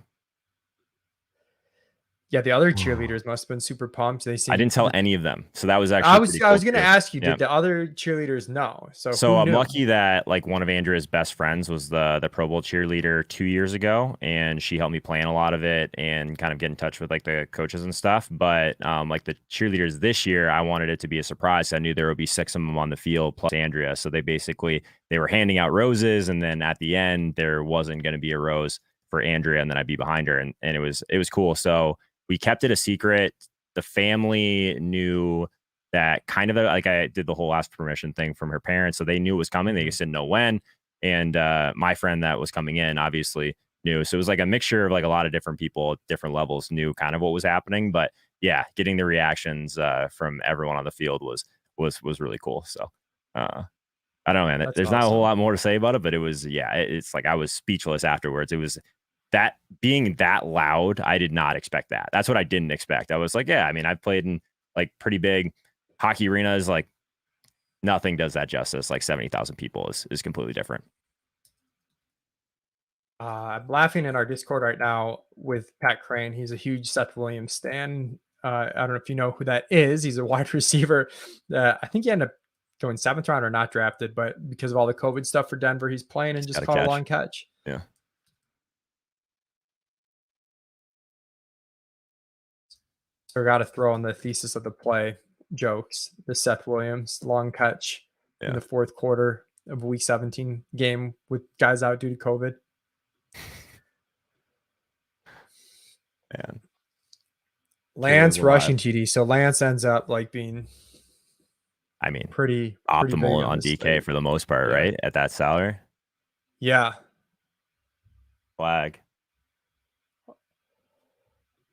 Yeah, the other cheerleaders must have been super pumped. They I didn't tell any of them, so that was actually I pretty was cool gonna too. ask you, Yeah. did the other cheerleaders know? So So who I'm knew? lucky that like one of Andrea's best friends was the Pro Bowl cheerleader 2 years ago, and she helped me plan a lot of it and kind of get in touch with like the coaches and stuff. But like the cheerleaders this year, I wanted it to be a surprise. I knew there would be 6 of them on the field plus Andrea. So they were handing out roses, and then at the end there wasn't going to be a rose for Andrea, and then I'd be behind her, and it was cool. So we kept it a secret. The family knew that kind of like I did the whole ask permission thing from her parents. So they knew it was coming. They just didn't know when. And my friend that was coming in obviously knew. So it was like a mixture of like a lot of different people at different levels knew kind of what was happening. But yeah, getting the reactions from everyone on the field was really cool. So I don't know, man. That's There's not a awesome. whole lot more to say about it, but it was, yeah, it's like I was speechless afterwards. It was that being that loud. I did not expect that. That's what I didn't expect. I was like, yeah, I mean, I've played in like pretty big hockey arenas, like nothing does that justice. Like 70,000 people is completely different. I'm laughing in our Discord right now with Pat Crane. He's a huge Seth Williams stan. I don't know if you know who that is. He's a wide receiver. I think he ended up going 7th round or not drafted, but because of all the COVID stuff for Denver, he's playing and just caught a long catch. Yeah. So got to throw in the thesis of the play jokes. The Seth Williams long catch in the 4th quarter of Week 17 game with guys out due to COVID. Man. Lance rushing TD. So Lance ends up like being, I mean, pretty optimal on DK slate for the most part, right? At that salary. Yeah. Flag.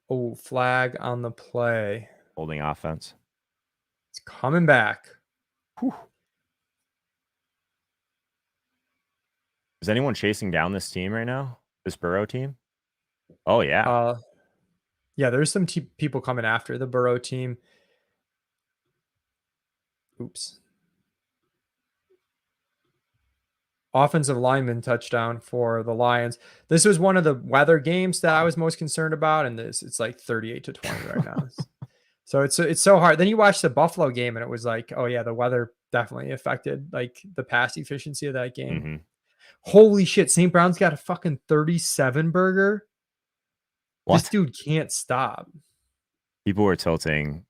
Oh, flag on the play. Holding offense. It's coming back. Whew. Is anyone chasing down this team right now? This Burrow team? Oh, yeah. Yeah, there's some people coming after the Burrow team. Oops. Offensive lineman touchdown for the Lions. This was one of the weather games that I was most concerned about, and it's like 38-20 right now. So it's so hard. Then you watch the Buffalo game, and it was like, oh yeah, the weather definitely affected like the pass efficiency of that game. Mm-hmm. Holy shit, St. Brown's got a fucking 37 burger. What? This dude can't stop. People were tilting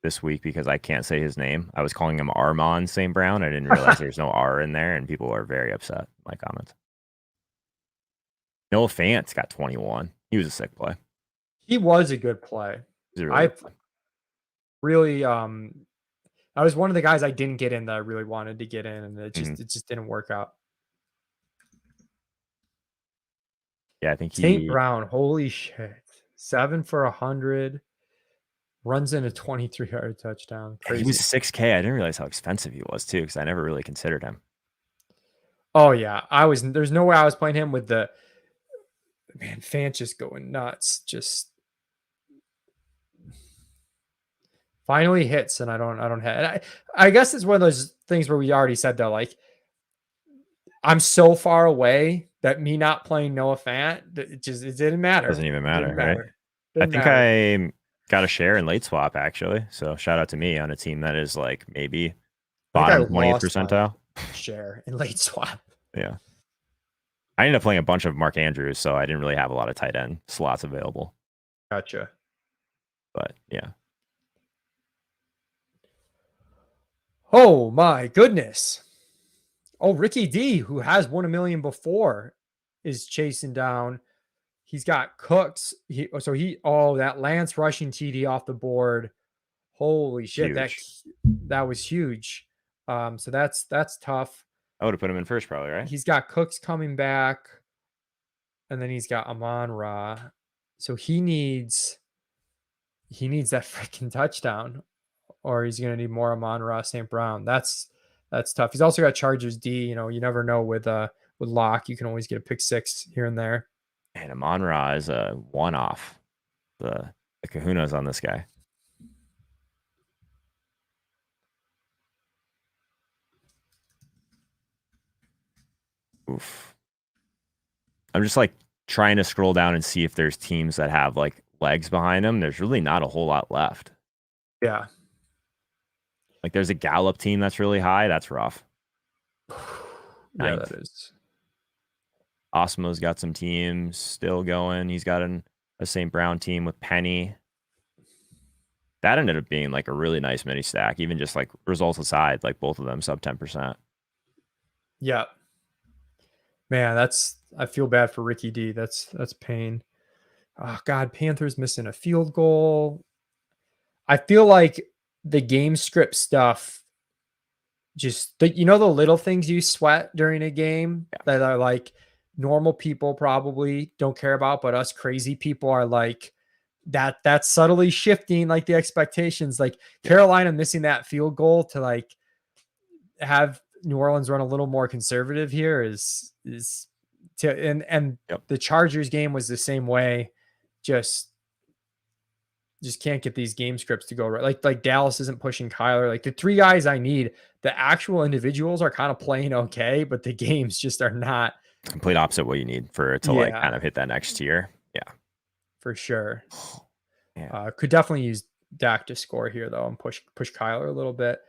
this week because I can't say his name. I was calling him Armand St. Brown. I didn't realize there's no R in there, and people are very upset. My comments. Noah Fant's got 21. He was a sick play. He was a good play. I was one of the guys I didn't get in that I really wanted to get in, and it just didn't work out. Yeah, I think St. Brown, holy shit. 7 for 100. Runs in a 23-yard touchdown. Crazy. He was 6K. I didn't realize how expensive he was too, because I never really considered him. Oh yeah, there's no way I was playing him with the man. Fant just going nuts. Just finally hits, and I don't have. I guess it's one of those things where we already said though, like I'm so far away that me not playing Noah Fant, it didn't matter. Doesn't even matter, right? I think I got a share in late swap actually. So shout out to me on a team that is like maybe bottom 20th percentile. Share in late swap. Yeah. I ended up playing a bunch of Mark Andrews, so I didn't really have a lot of tight end slots available. Gotcha. But yeah. Oh my goodness. Oh, Ricky D, who has won $1 million before, is chasing down. He's got Cooks. That Lance rushing TD off the board. Holy shit, huge. that was huge. So that's tough. I would have put him in first, probably, right? He's got Cooks coming back, and then he's got Amon-Ra. So he needs that freaking touchdown, or he's gonna need more Amon-Ra St. Brown. That's tough. He's also got Chargers D. You know, you never know with Locke. You can always get a pick 6 here and there. And Amon-Ra is a one-off. The kahunas on this guy. Oof. I'm just like trying to scroll down and see if there's teams that have like legs behind him, there's really not a whole lot left. Yeah. Like there's a Gallup team that's really high. That's rough. Yeah, Ninth. that is. Osmo's got some teams still going. He's got a St. Brown team with Penny. That ended up being like a really nice mini stack, even just like results aside, like both of them sub 10%. Yeah. Man, I feel bad for Ricky D. That's pain. Oh God, Panthers missing a field goal. I feel like the game script stuff, just the little things you sweat during a game that are like normal people probably don't care about, but us crazy people are like that's subtly shifting like the expectations. Like Carolina missing that field goal to like have New Orleans run a little more conservative here is and the Chargers game was the same way. Just can't get these game scripts to go right. Like Dallas isn't pushing Kyler. Like the three guys I need, the actual individuals are kind of playing okay, but the games just are not. Complete opposite what you need for it to like kind of hit that next tier. Yeah, for sure. Yeah. Could definitely use Dak to score here though and push Kyler a little bit.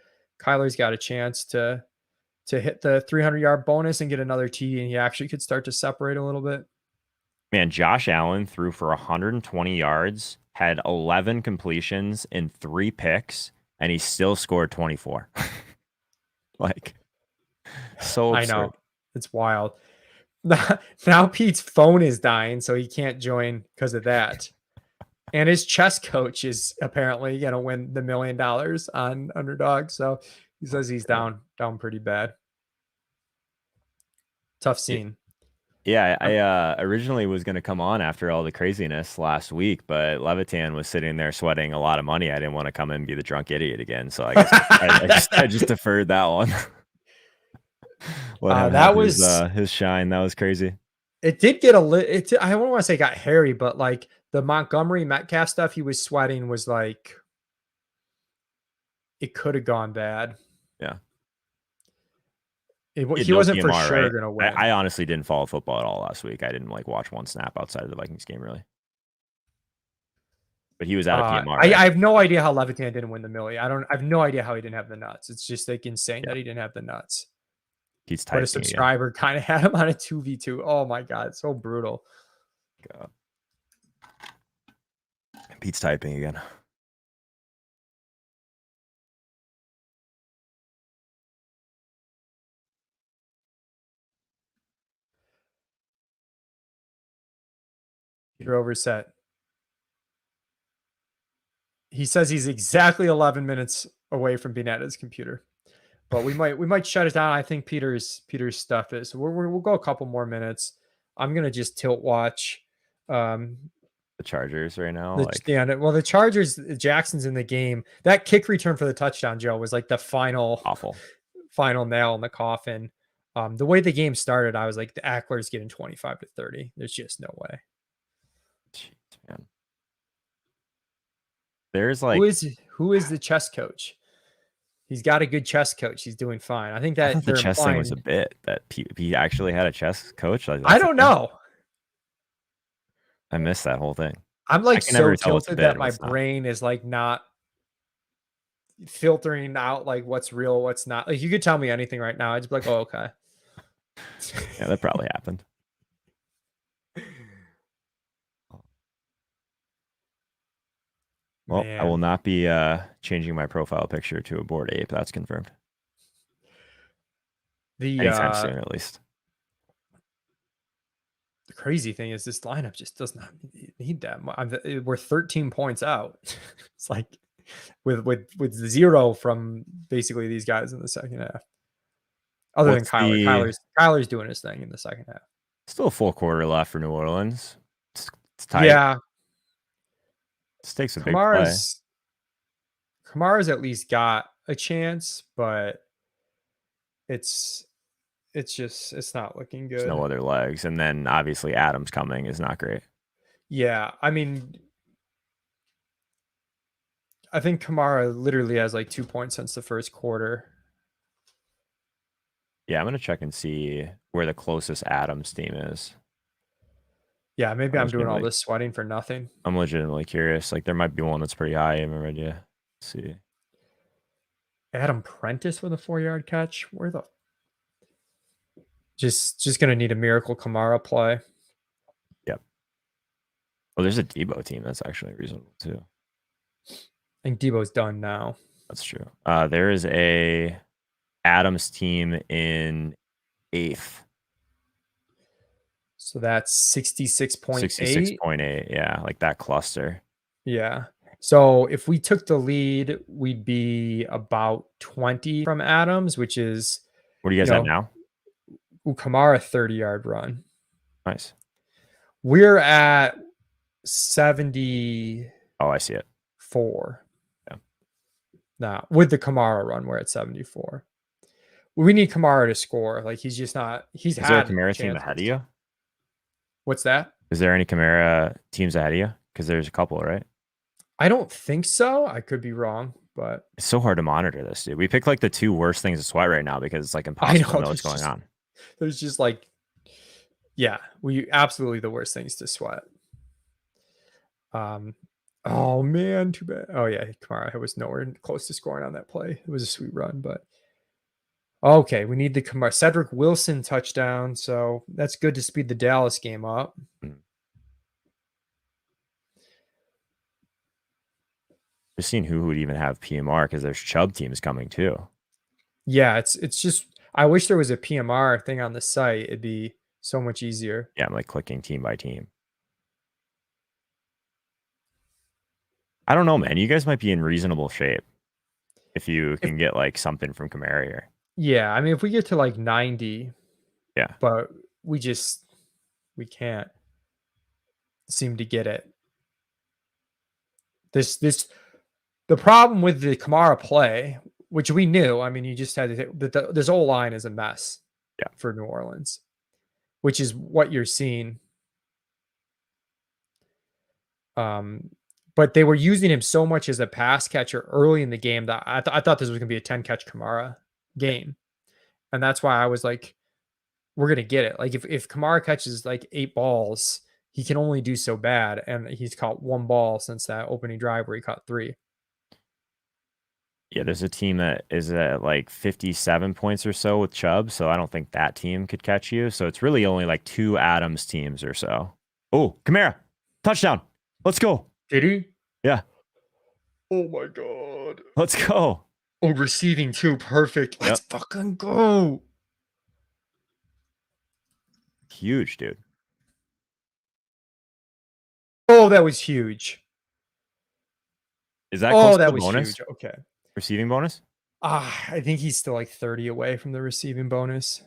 Kyler's got a chance to hit the 300-yard bonus and get another TD, and he actually could start to separate a little bit. Man, Josh Allen threw for 120 yards, had 11 completions and 3 picks, and he still scored 24. Like, so absurd. I know. It's wild. Now Pete's phone is dying, so he can't join because of that. And his chess coach is apparently going to win the $1 million on Underdog. So he says he's down pretty bad. Tough scene. Yeah, I originally was going to come on after all the craziness last week, but Levitan was sitting there sweating a lot of money. I didn't want to come in and be the drunk idiot again, so I guess I just deferred that one. That was his shine. That was crazy. It did get I don't want to say it got hairy, but like the Montgomery Metcalf stuff he was sweating was like it could have gone bad. Yeah. He wasn't for sure right? going to win. I honestly didn't follow football at all last week. I didn't like watch one snap outside of the Vikings game really. But he was out of PMR. Right? I have no idea how Levitan didn't win the millie. I have no idea how he didn't have the nuts. It's just like insane that he didn't have the nuts. He's typing. But a subscriber kind of had him on a 2v2. Oh my God, it's so brutal. God. Pete's typing again. Peter Overzet. He says he's exactly 11 minutes away from being at his computer, but we might shut it down. I think Peter's stuff is. We'll go a couple more minutes. I'm gonna just tilt watch. The Chargers right now. The Chargers. Jackson's in the game. That kick return for the touchdown, Joe, was like the final nail in the coffin. The way the game started, I was like, the Eckler's getting 25-30. There's just no way. Jeez, man. There's like who is the chess coach? He's got a good chess coach. He's doing fine. I think that the chess thing was a bit that he actually had a chess coach. I don't know. I missed that whole thing. I'm like so tilted that my brain is like not filtering out like what's real, what's not. Like you could tell me anything right now. I'd just be like, oh, okay. Yeah, that probably happened. Well, man. I will not be changing my profile picture to a Bored Ape. That's confirmed. Anytime soon, at least. The crazy thing is this lineup just does not need that much. We're 13 points out. It's like with 0 from basically these guys in the second half. Other than Kyler. Kyler's doing his thing in the second half. Still a full quarter left for New Orleans. It's tight. Yeah. This takes a big play. Kamara's at least got a chance, but it's not looking good. There's no other legs. And then obviously Adams coming is not great. Yeah. I mean, I think Kamara literally has like 2 points since the first quarter. Yeah, I'm going to check and see where the closest Adams team is. Yeah, maybe I'm doing all this sweating for nothing. I'm legitimately curious. Like there might be one that's pretty high. I haven't read yet. Let's see. Adam Prentice with a 4-yard catch. Where the just gonna need a miracle Kamara play. Yep. Well, there's a Debo team that's actually reasonable too. I think Debo's done now. That's true. There is a Adams team in 8th. So that's 66.8. 66.8. Yeah, like that cluster. Yeah. So if we took the lead, we'd be about 20 from Adams, which is What are you guys at now? Kamara 30-yard run. Nice. We're at 74. Oh, I see it. Yeah. Now with the Kamara run, we're at 74. We need Kamara to score. Like he's just not. Is there a Kamara team ahead of you? What's that? Is there any Kamara teams ahead of you? Because there's a couple, right? I don't think so. I could be wrong, but it's so hard to monitor this, dude. We pick like the 2 worst things to sweat right now because it's like impossible to know what's going on. There's just like, yeah, we absolutely the worst things to sweat. Oh man, too bad. Oh yeah, Kamara was nowhere close to scoring on that play. It was a sweet run, but okay, we need the Kamara Cedric Wilson touchdown, so that's good to speed the Dallas game up. Just seeing who would even have PMR because there's Chubb teams coming too. Yeah, it's just I wish there was a PMR thing on the site. It'd be so much easier. Yeah, I'm like clicking team by team. I don't know, man. You guys might be in reasonable shape if you can get like something from Kamara here. Yeah, I mean, if we get to like 90, yeah, but we can't seem to get it. The problem with the Kamara play, which we knew, I mean, you just had to this whole line is a mess. Yeah, for New Orleans, which is what you're seeing. But they were using him so much as a pass catcher early in the game that I thought this was going to be a 10-catch Kamara game. And that's why I was like, we're going to get it. Like if Kamara catches like 8 balls, he can only do so bad. And he's caught 1 ball since that opening drive where he caught 3. Yeah, there's a team that is at like 57 points or so with Chubb. So I don't think that team could catch you. So it's really only like 2 Adams teams or so. Oh, Kamara, touchdown. Let's go. Did he? Yeah. Oh my God. Let's go. Oh, receiving too. Perfect. Let's fucking go. Huge, dude. Oh, that was huge. Is that close to the was bonus? Huge. Okay. Receiving bonus? I think he's still like 30 away from the receiving bonus.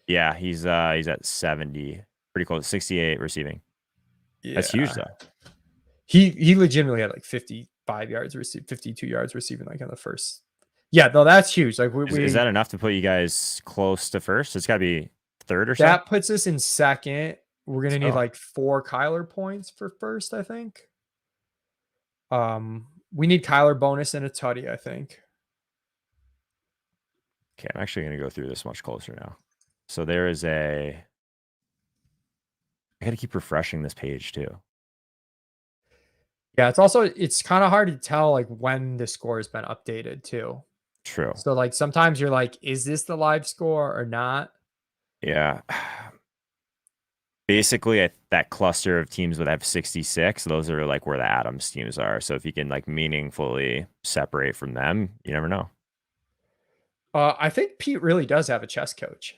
Yeah, he's at 70. Pretty close. 68 receiving. Yeah. That's huge though. He legitimately had like 55 yards received, 52 yards receiving like on the first. Yeah, no, that's huge. Like is that enough to put you guys close to first? It's got to be third or so. That puts us in second. We're gonna need like 4 Kyler points for first, I think. We need Kyler bonus and a tutty, I think. Okay, I'm actually gonna go through this much closer now. So there is I gotta keep refreshing this page too. Yeah, it's kind of hard to tell like when the score has been updated too. True. So like sometimes you're like, is this the live score or not? Yeah. Basically, that cluster of teams would have 66. Those are like where the Adams teams are. So if you can like meaningfully separate from them, you never know. I think Pete really does have a chess coach.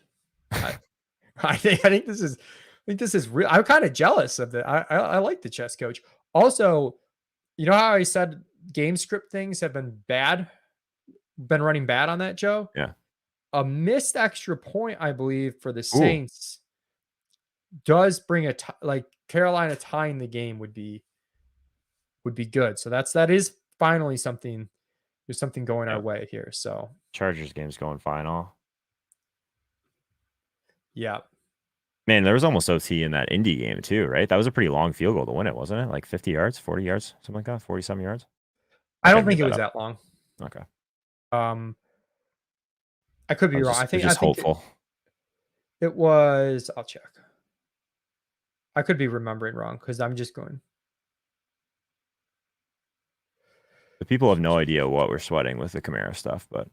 I think this is real. I'm kind of jealous of that. I like the chess coach. Also, you know how I said game script things have been running bad on that, Joe? Yeah. A missed extra point, I believe, for the Saints does bring like Carolina tying the game would be good. So that is finally something. There's something going our way here. So Chargers game's going final. Yeah. Man, there was almost OT in that Indy game too, right? That was a pretty long field goal to win it, wasn't it? Like 50 yards, 40 yards, something like that, 40-some yards. I don't think it was that long. Okay. I could be wrong. I think hopeful. It was. I'll check. I could be remembering wrong because I'm just going. The people have no idea what we're sweating with the Kamara stuff, but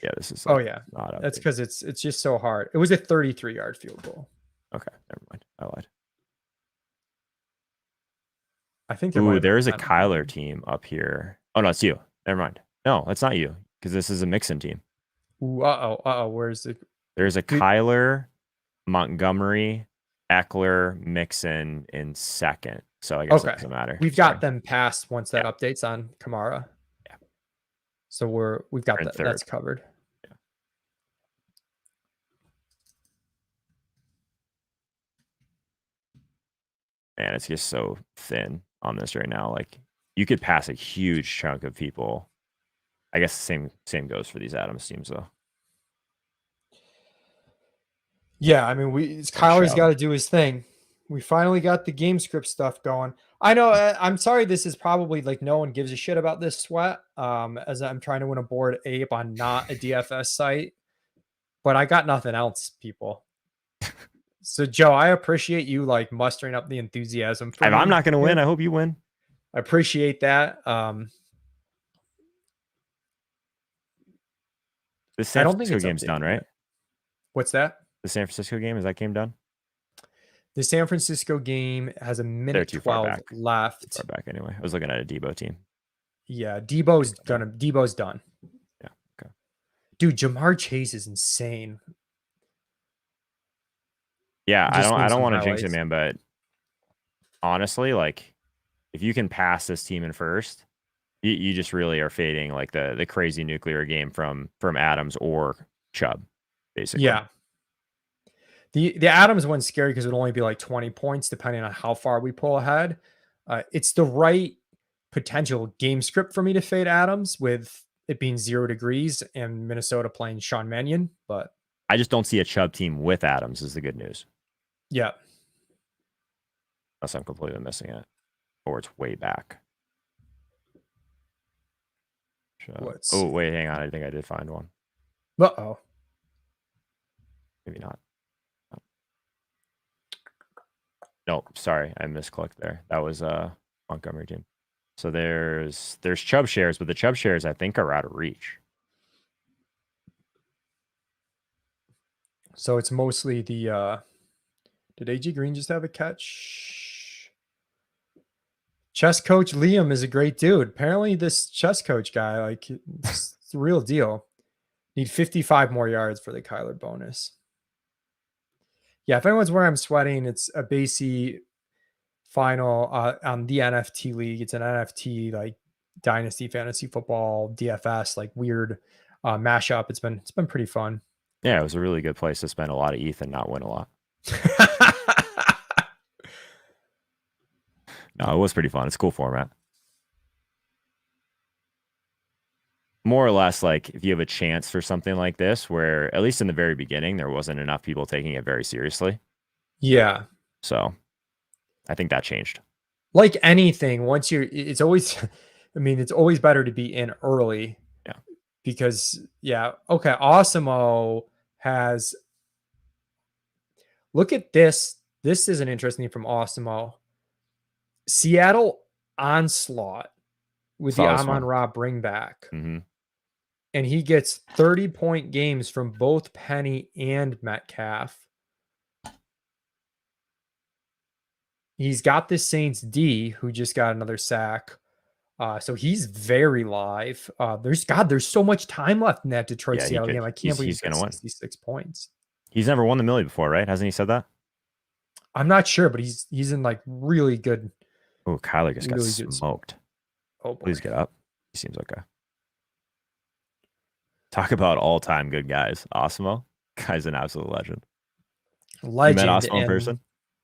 yeah, this is. Oh yeah, not that's big. because it's just so hard. It was a 33-yard field goal. Okay, never mind. I lied. I think there Ooh, might there is a have been Kyler team up here. Oh no, it's you. Never mind. No, it's not you because this is a Mixon team. Ooh, where's the? There's a Kyler, Montgomery, Eckler, Mixon in second. So I guess it doesn't matter. We've got them passed once that updates on Kamara. Yeah. So we've got that. Third. That's covered. Yeah. Man, it's just so thin on this right now. Like you could pass a huge chunk of people. I guess the same goes for these Adams teams though. Yeah, I mean, Kyler's got to do his thing. We finally got the game script stuff going. I know. I'm sorry. This is probably like no one gives a shit about this sweat. As I'm trying to win a board ape on not a DFS site, but I got nothing else, people. So Joe, I appreciate you like mustering up the enthusiasm. If I'm not going to win, I hope you win. I appreciate that. The San Francisco game's done, right? What's that? The San Francisco game, is that game done? The San Francisco game has a minute 12 left. Too far back anyway. I was looking at a Debo team. Yeah, Debo's done. Yeah, okay. Dude, Jamar Chase is insane. Yeah, I don't want to jinx it, man, but honestly, like if you can pass this team in first, you just really are fading like the crazy nuclear game from Adams or Chubb, basically. Yeah. The Adams one's scary because it would only be like 20 points depending on how far we pull ahead. It's the right potential game script for me to fade Adams with it being 0 degrees and Minnesota playing Sean Mannion, but I just don't see a Chubb team with Adams is the good news. Yeah. Unless I'm completely missing it. Or it's way back. Oh, wait, hang on. I think I did find one. Uh-oh. Maybe not. No, sorry. I misclicked there. That was Montgomery team. So there's Chubb shares, but the Chubb shares I think are out of reach. So it's mostly the did AJ Green just have a catch? Chess coach Liam is a great dude. Apparently this chess coach guy, like it's the real deal. Need 55 more yards for the Kyler bonus. Yeah, if anyone's where I'm sweating, it's a Basie final on the NFT league. It's an NFT like dynasty fantasy football DFS, like weird mashup. It's been pretty fun. Yeah, it was a really good place to spend a lot of ETH and not win a lot. No, it was pretty fun. It's a cool format. More or less, like if you have a chance for something like this, where at least in the very beginning, there wasn't enough people taking it very seriously. Yeah. So I think that changed. Like anything, it's always, I mean, it's always better to be in early. Yeah. Because, yeah. Okay. Awesemo has, look at this. This is an interesting from Awesemo. Seattle onslaught with the Amon-Ra bring back. Mm-hmm. And he gets 30-point games from both Penny and Metcalf. He's got the Saints D, who just got another sack. So he's very live. There's so much time left in that Detroit Seattle game. I can't believe he's going to win 66 points. He's never won the Millie before, right? Hasn't he said that? I'm not sure, but he's in like really good. Oh, Kyler just really got smoked. Oh, boy. Please get up. He seems okay. Talk about all-time good guys. Awesemo, guy's an absolute legend. Legend. You met Awesemo in person?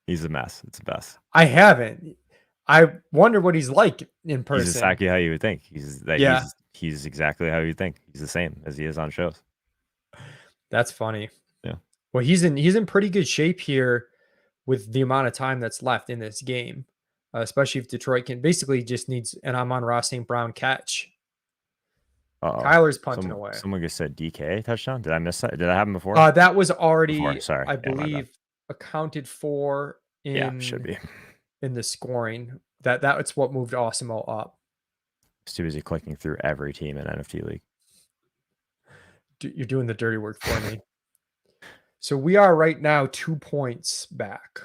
He's a mess. It's the best. I haven't. I wonder what he's like in person. He's exactly how you would think. He's exactly how you think. He's the same as he is on shows. That's funny. Yeah. Well, he's in pretty good shape here with the amount of time that's left in this game, especially if Detroit basically just needs an Amon-Ra St. Brown catch. Uh-oh. Kyler's punting away. Someone just said DK touchdown. Did I miss that? Did that happen before? That was already, Before, sorry. I Yeah, my bad. believe, accounted for should be. in the scoring. That's what moved Osimo up. It's too busy clicking through every team in NFT League. You're doing the dirty work for me. So we are right now 2 points back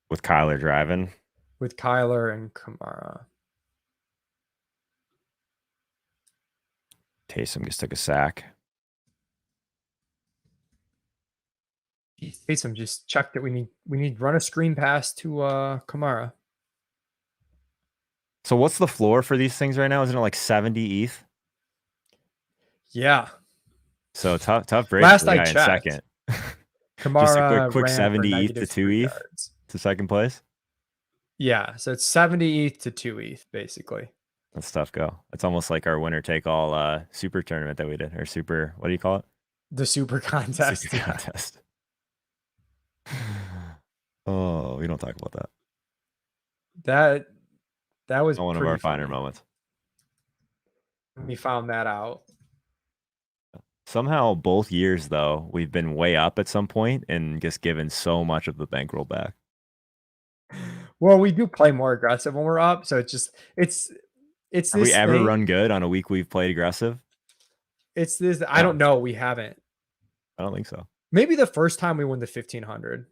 With Kyler driving. with Kyler and Kamara. Taysom just took a sack. Taysom just checked that we need to run a screen pass to Kamara. So what's the floor for these things right now? Isn't it like 70 ETH? Yeah. So tough break. Last for the I guy in checked. second. Kamara Just a quick ran 70 for ETH to 2 -3 ETH yards. to second place. Yeah, so it's 70 ETH to 2 ETH basically. That's tough go. It's almost like our winner take all super tournament that we did, or super, what do you call it? The super contest. Super contest. Oh, we don't talk about that. That was One of pretty our finer funny. moments. We found that out. Somehow both years though, we've been way up at some point and just given so much of the bankroll back. Well, we do play more aggressive when we're up, so it's Have this we ever thing. run good on a week we've played aggressive? It's this. I don't know. We haven't. I don't think so. Maybe the first time we won the 1500.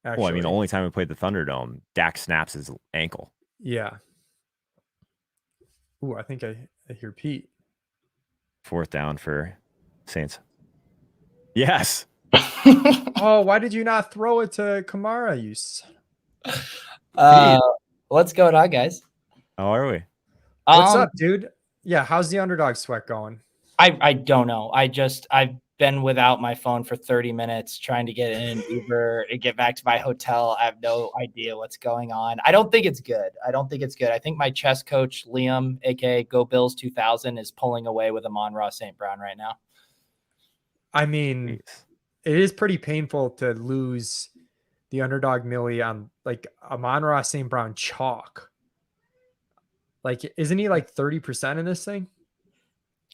Actually. Well, I mean, the only time we played the Thunderdome, Dak snaps his ankle. Yeah. Ooh, I think I hear Pete. 4th down for Saints. Yes. Oh, why did you not throw it to Kamara? What's going on, guys? How are we? What's up, dude? Yeah, how's the underdog sweat going? I don't know. I've been without my phone for 30 minutes trying to get in an Uber and get back to my hotel. I have no idea what's going on. I don't think it's good. I think my chess coach, Liam, aka Go Bills 2000, is pulling away with Amon-Ra St. Brown right now. I mean, it is pretty painful to lose the underdog Millie on like Amon-Ra St. Brown chalk. Like, isn't he like 30% in this thing?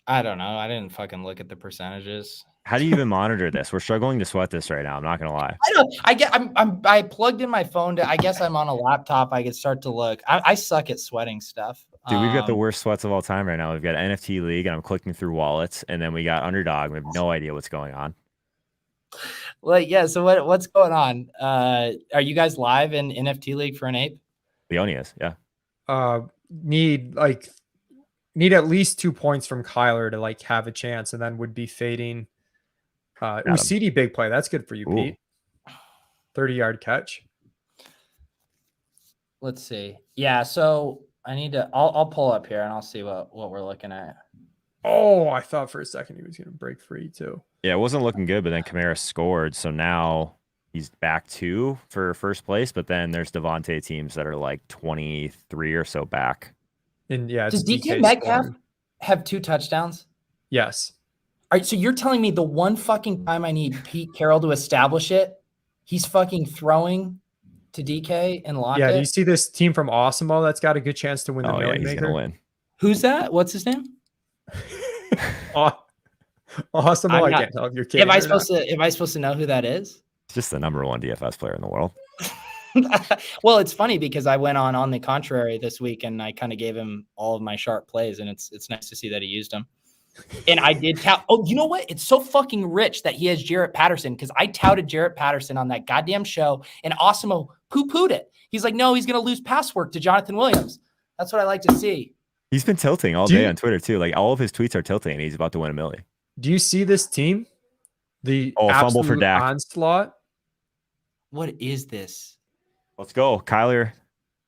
I don't know. I didn't fucking look at the percentages. How do you even monitor this? We're struggling to sweat this right now. I'm not gonna lie. I plugged in my phone I guess I'm on a laptop. I could start to look. I suck at sweating stuff. Dude, we've got the worst sweats of all time right now. We've got NFT League, and I'm clicking through wallets, and then we got Underdog. We have no idea what's going on. Well, yeah. So what's going on? Are you guys live in NFT League for an ape? Leone is, yeah. Need at least 2 points from Kyler to like have a chance, and then would be fading. CD big play. That's good for you, Pete. 30-yard catch. Let's see. Yeah, so I need to. I'll pull up here and I'll see what we're looking at. Oh, I thought for a second he was going to break free too. Yeah, it wasn't looking good, but then Kamara scored, so now he's back 2 for first place. But then there's Devontae teams that are like 23 or so back. And yeah, does DK Metcalf have 2 touchdowns? Yes. All right, so you're telling me the one fucking time I need Pete Carroll to establish it, he's fucking throwing to DK and lock it? Yeah, do you see this team from Osimo that's got a good chance to win the Million he's Maker? gonna win. Who's that? What's his name? Osimo, I can't tell if you're kidding. Am I supposed to know who that is? It's just the #1 DFS player in the world. Well, it's funny because I went on the contrary this week and I kind of gave him all of my sharp plays, and it's nice to see that he used them. And I did tout. Oh, you know what? It's so fucking rich that he has Jarrett Patterson, because I touted Jarrett Patterson on that goddamn show, and Osimo poo-pooed it. He's like, no, he's going to lose pass work to Jonathan Williams. That's what I like to see. He's been tilting all day on Twitter too. Like all of his tweets are tilting, and he's about to win a milli. Do you see this team? The fumble for Dak. Onslaught. What is this? Let's go, Kyler.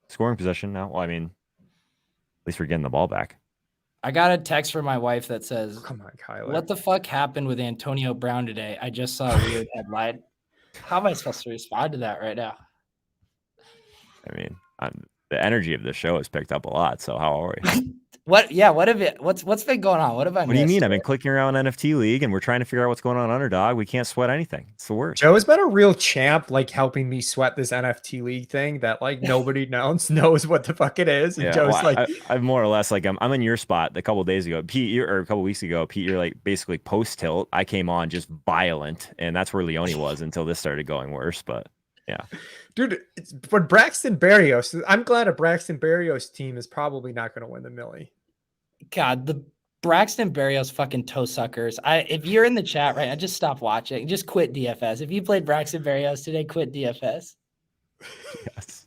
Scoring possession now. Well, I mean, at least we're getting the ball back. I got a text from my wife that says, "Come on, Kyler. What the fuck happened with Antonio Brown today? I just saw a weird headline." How am I supposed to respond to that right now? I mean, the energy of the show has picked up a lot. So how are we? What? Yeah. What have it? What's been going on? What have I? What do you missed mean? I've here? been clicking around NFT League and we're trying to figure out what's going on Underdog. We can't sweat anything. It's the worst. Joe's been a real champ, like helping me sweat this NFT league thing that like nobody knows what the fuck it is. And Yeah, Joe's well, like, I'm more or less like I'm in your spot a couple of days ago, Pete, or a couple of weeks ago. Pete, you're like basically post tilt. I came on just violent, and that's where Leone was until this started going worse. But yeah, dude, but Braxton Berrios, I'm glad a Braxton Berrios team is probably not going to win the Millie. God, the Braxton Berrios fucking toe suckers. If you're in the chat right now, just stop watching. Just quit DFS. If you played Braxton Berrios today, quit DFS. yes.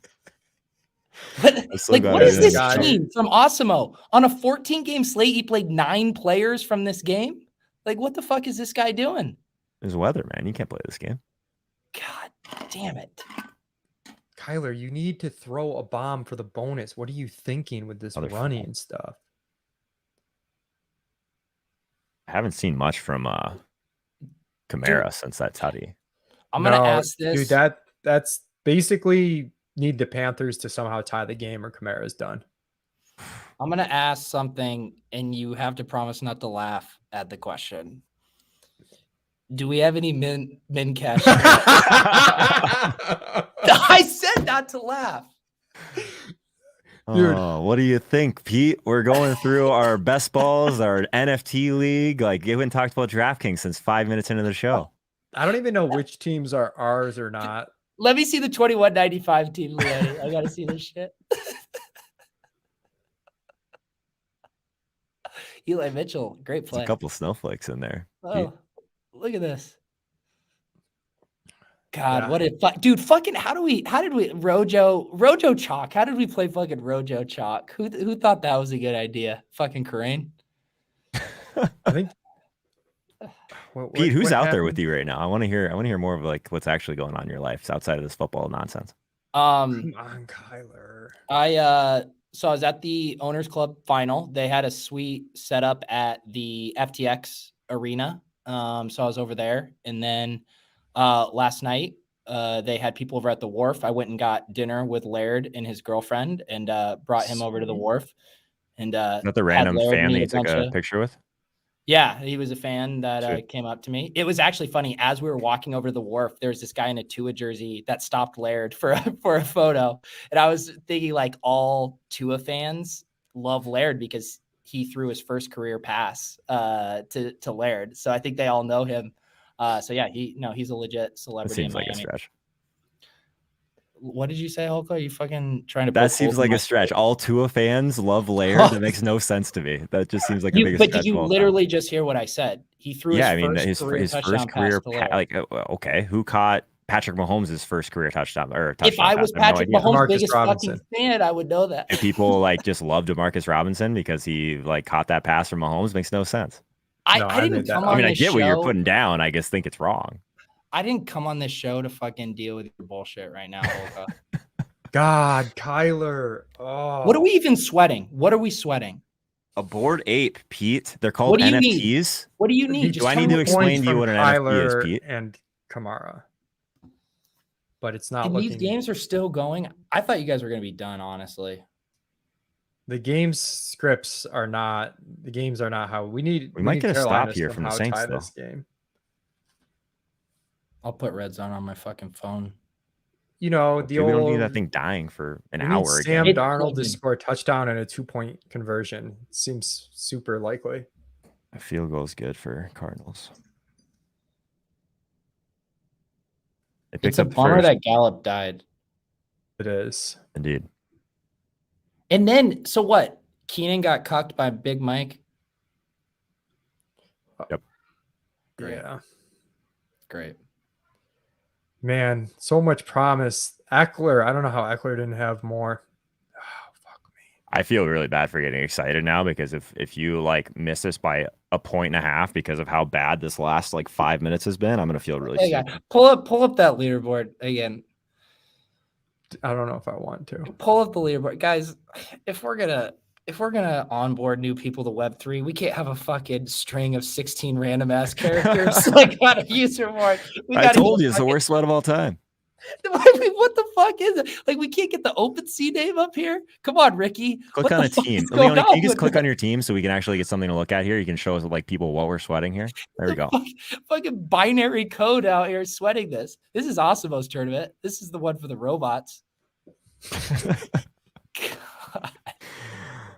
But So like, glad what I is didn't this guy. team from Osimo? On a 14-game slate, he played 9 players from this game. Like, what the fuck is this guy doing? There's weather, man. You can't play this game. God damn it. Kyler, you need to throw a bomb for the bonus. What are you thinking with this running and stuff? I haven't seen much from Kamara since that tutty. I'm gonna ask this. Dude, that's basically need the Panthers to somehow tie the game or Kamara's done. I'm gonna ask something, and you have to promise not to laugh at the question. Do we have any min cash? I said not to laugh. Dude. Oh, what do you think, Pete? We're going through our best balls, our NFT league. Like, you haven't talked about DraftKings since 5 minutes into the show. I don't even know which teams are ours or not. Let me see the 2195 team, Leone. I gotta see this shit. Eli Mitchell, great play. There's a couple snowflakes in there. Oh, look at this. God, what a dude! Fucking, how did we Rojo chalk? How did we play fucking Rojo chalk? Who thought that was a good idea? Fucking Karain. I think. Pete, who's out there with you right now? I want to hear more of like what's actually going on in your life outside of this football nonsense. Come on, Kyler. So I was at the Owners Club final. They had a sweet setup at the FTX arena. So I was over there, and then last night they had people over at the wharf. I went and got dinner with Laird and his girlfriend, and brought him over to the wharf. And is that the random fan that you took a picture with? Yeah, he was a fan that came up to me. It was actually funny. As we were walking over to the wharf, there was this guy in a Tua jersey that stopped Laird for a photo. And I was thinking, like, all Tua fans love Laird because he threw his first career pass to Laird. So I think they all know him. So yeah, he's a legit celebrity. That seems like a stretch. What did you say, Holka? Are you fucking trying to? That seems like a stretch. All Tua fans love Laird. That makes no sense to me. That just seems like a big stretch. But did you literally just hear what I said? He threw his first career pass. Like, okay, who caught Patrick Mahomes' first career touchdown? If I was Patrick Mahomes' biggest fucking fan, I would know that. If people like just love DeMarcus Robinson because he like caught that pass from Mahomes, makes no sense. I didn't come on this show. I get what you're putting down. I just think it's wrong. I didn't come on this show to fucking deal with your bullshit right now, Holka. God, Kyler. Oh. What are we even sweating? What are we sweating? A board ape, Pete. They're called NFTs. What do you need? Do I need to explain to you what an NFT is, Pete? And Kamara. But it's not. And these games are still going. I thought you guys were going to be done, honestly. The games scripts are not. The games are not how we need. We might get a stop here from the Saints, though. This game. I'll put red zone on my fucking phone. You know, we don't need that thing dying for an hour. Sam Darnold to score a touchdown and a 2-point conversion. It seems super likely. A field goal is good for Cardinals. It's a bummer that Gallup died. It is. Indeed. And then, so what? Keenan got cucked by Big Mike? Yep. Yeah. Great. Man, so much promise. Eckler, I don't know how Eckler didn't have more. Oh, fuck me. I feel really bad for getting excited now because if you like miss this by 1.5 points because of how bad this last like 5 minutes has been, I'm gonna feel really stupid. Pull up that leaderboard again. I don't know if I want to. Pull up the leaderboard. Guys, if we're gonna onboard new people to Web3, we can't have a fucking string of 16 random ass characters like on a user board. I told you it's the worst sweat of all time. What the fuck is it? Like, we can't get the OpenSea name up here. Come on, Ricky. Click What on the a fuck team. is going Leone, can you on just with click that? on your team so we can actually get something to look at here? You can show us like people what we're sweating here. There we go. Fucking binary code out here sweating this. This is Asimo's tournament. This is the one for the robots.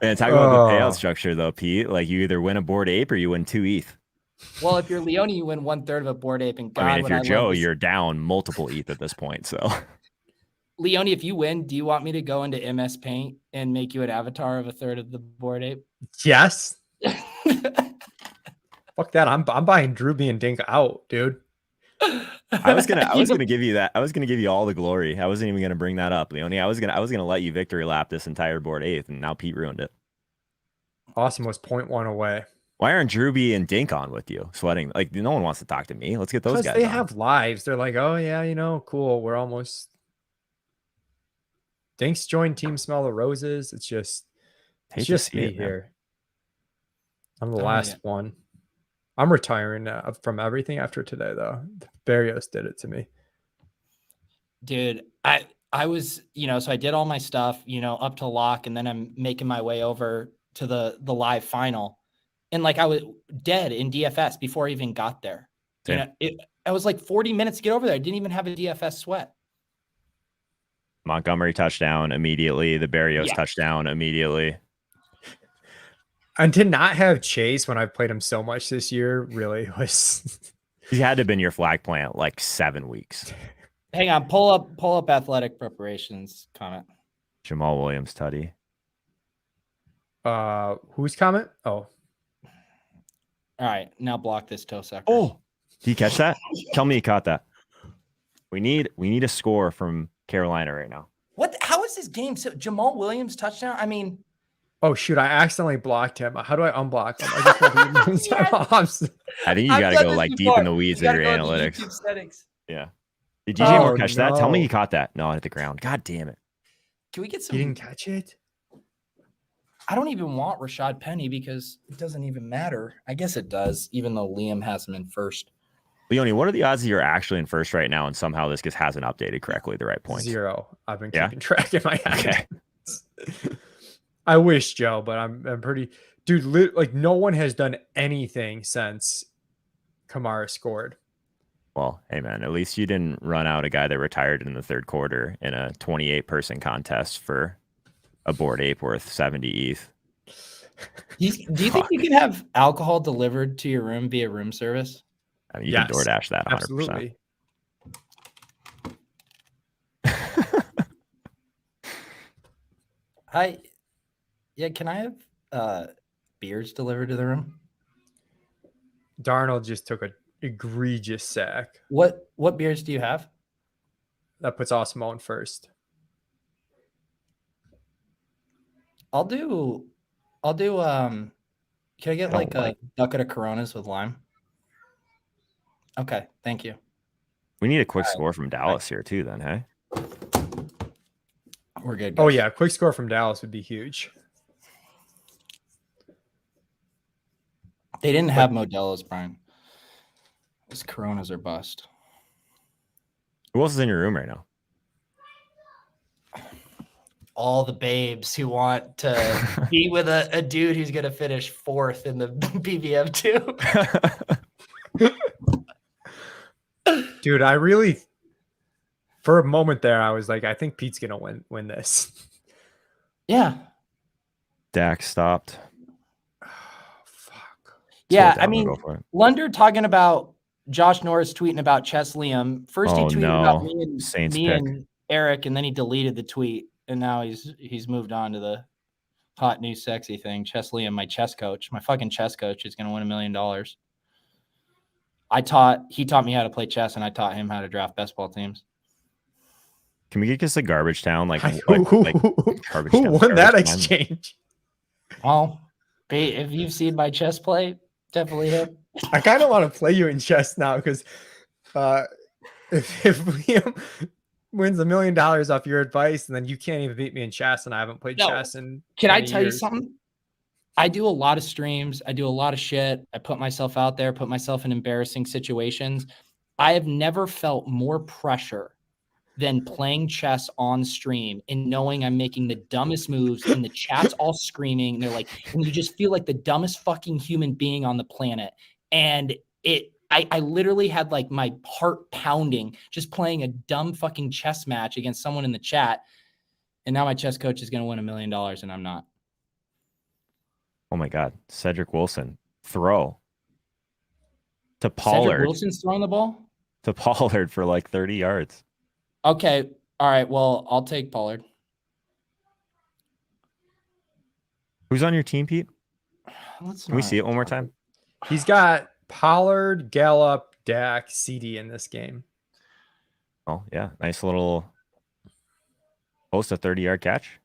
And talk about the payout structure though, Pete. Like you either win a Bored Ape or you win 2 ETH. Well, if you're Leone, you win 1/3 of a Bored Ape. And God, I mean, if you're Joe, this... you're down multiple ETH at this point. So, Leone, if you win, do you want me to go into MS Paint and make you an avatar of 1/3 of the Bored Ape? Yes. Fuck that. I'm buying Drewby and Dink out, dude. I was gonna give you that. I was gonna give you all the glory. I wasn't even gonna bring that up, Leone. I was gonna let you victory lap this entire Bored Ape, and now Pete ruined it. Awesome was 0.1 away. Why aren't Drewby and Dink on with you, sweating? Like no one wants to talk to me. Let's get those guys. They on. have lives. They're like, oh yeah, cool. We're almost. Dink's joined Team Smell the Roses. It's just me here. I'm the last one. I'm retiring from everything after today, though. Barrios did it to me. Dude, I was, so I did all my stuff, up to lock, and then I'm making my way over to the live final. And like I was dead in DFS before I even got there. I was like 40 minutes to get over there. I didn't even have a DFS sweat. Montgomery touchdown immediately. The Barrios touchdown immediately. And to not have Chase when I've played him so much this year really was. He had to have been your flag plant like 7 weeks. Hang on, pull up athletic preparations comment. Jamal Williams tutty. Whose comment? Oh. All right, now block this toe sucker. Oh, did you catch that? Tell me you caught that. We need a score from Carolina right now. What? How is this game? So Jamal Williams touchdown? I mean, oh shoot! I accidentally blocked him. How do I unblock him? I think you got to go like deep in the weeds of your analytics. Yeah. Did DJ Moore catch that? Tell me he caught that. No, at the ground. God damn it. Can we get some? You didn't catch it? I don't even want Rashad Penny because it doesn't even matter. I guess it does, even though Liam has him in first. Leone, what are the odds that you're actually in first right now and somehow this hasn't updated correctly at the right point? 0. I've been keeping track in my head. Okay. I wish, Joe, but I'm pretty... Dude, like no one has done anything since Kamara scored. Well, hey, man, at least you didn't run out a guy that retired in the third quarter in a 28-person contest for a Bored Ape worth 70 ETH. Do you think you can have alcohol delivered to your room via room service? I mean, you can DoorDash that 100%. Absolutely. Can I have beers delivered to the room? Darnold just took an egregious sack. What beers do you have? That puts Osmo in first. I'll do can I get like a bucket of Coronas with lime? Okay, thank you. We need a quick score from Dallas here too then, hey? We're good, guys. Oh yeah, quick score from Dallas would be huge. They didn't have Modelo's, Brian. Those Coronas are bust. Who else is in your room right now? All the babes who want to be with a dude who's going to finish 4th in the BBM too. Dude, I really, for a moment there, I was like, I think Pete's going to win this. Yeah. Dak stopped. Oh, fuck. Yeah, I mean, Lunder talking about Josh Norris tweeting about Chess Liam. First he tweeted about me and Eric, and then he deleted the tweet. And now he's moved on to the hot new sexy thing. Chess Liam, my chess coach, my fucking chess coach is going to win $1 million. He taught me how to play chess, and I taught him how to draft best ball teams. Can we get just a garbage town? Like, who won that exchange? Well, if you've seen my chess play, definitely him. I kind of want to play you in chess now because if Liam wins $1 million off your advice, and then you can't even beat me in chess, and I haven't played chess in. Can I tell you something? I do a lot of streams. I do a lot of shit. I put myself out there, put myself in embarrassing situations. I have never felt more pressure than playing chess on stream and knowing I'm making the dumbest moves and the chat's all screaming. And they're like, and you just feel like the dumbest fucking human being on the planet. And I literally had like my heart pounding just playing a dumb fucking chess match against someone in the chat. And now my chess coach is going to win $1 million and I'm not. Oh my God. Cedric Wilson. Throw. To Pollard. Cedric Wilson's throwing the ball? To Pollard for like 30 yards. Okay. All right. Well, I'll take Pollard. Who's on your team, Pete? Can we see it one more time? He's got Pollard, Gallup, Dak, CD in this game. Oh, yeah. Nice little post a 30-yard catch.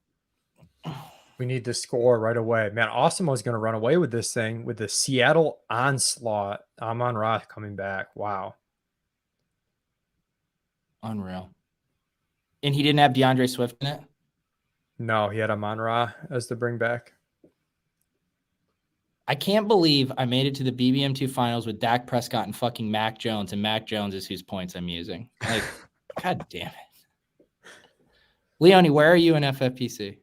We need to score right away. Man, Austin was going to run away with this thing with the Seattle onslaught. Amon-Ra coming back. Wow. Unreal. And he didn't have DeAndre Swift in it? No, he had Amon-Ra as the bring back. I can't believe I made it to the BBM2 finals with Dak Prescott and fucking Mac Jones, and Mac Jones is whose points I'm using. Like, God damn it. Leone, where are you in FFPC?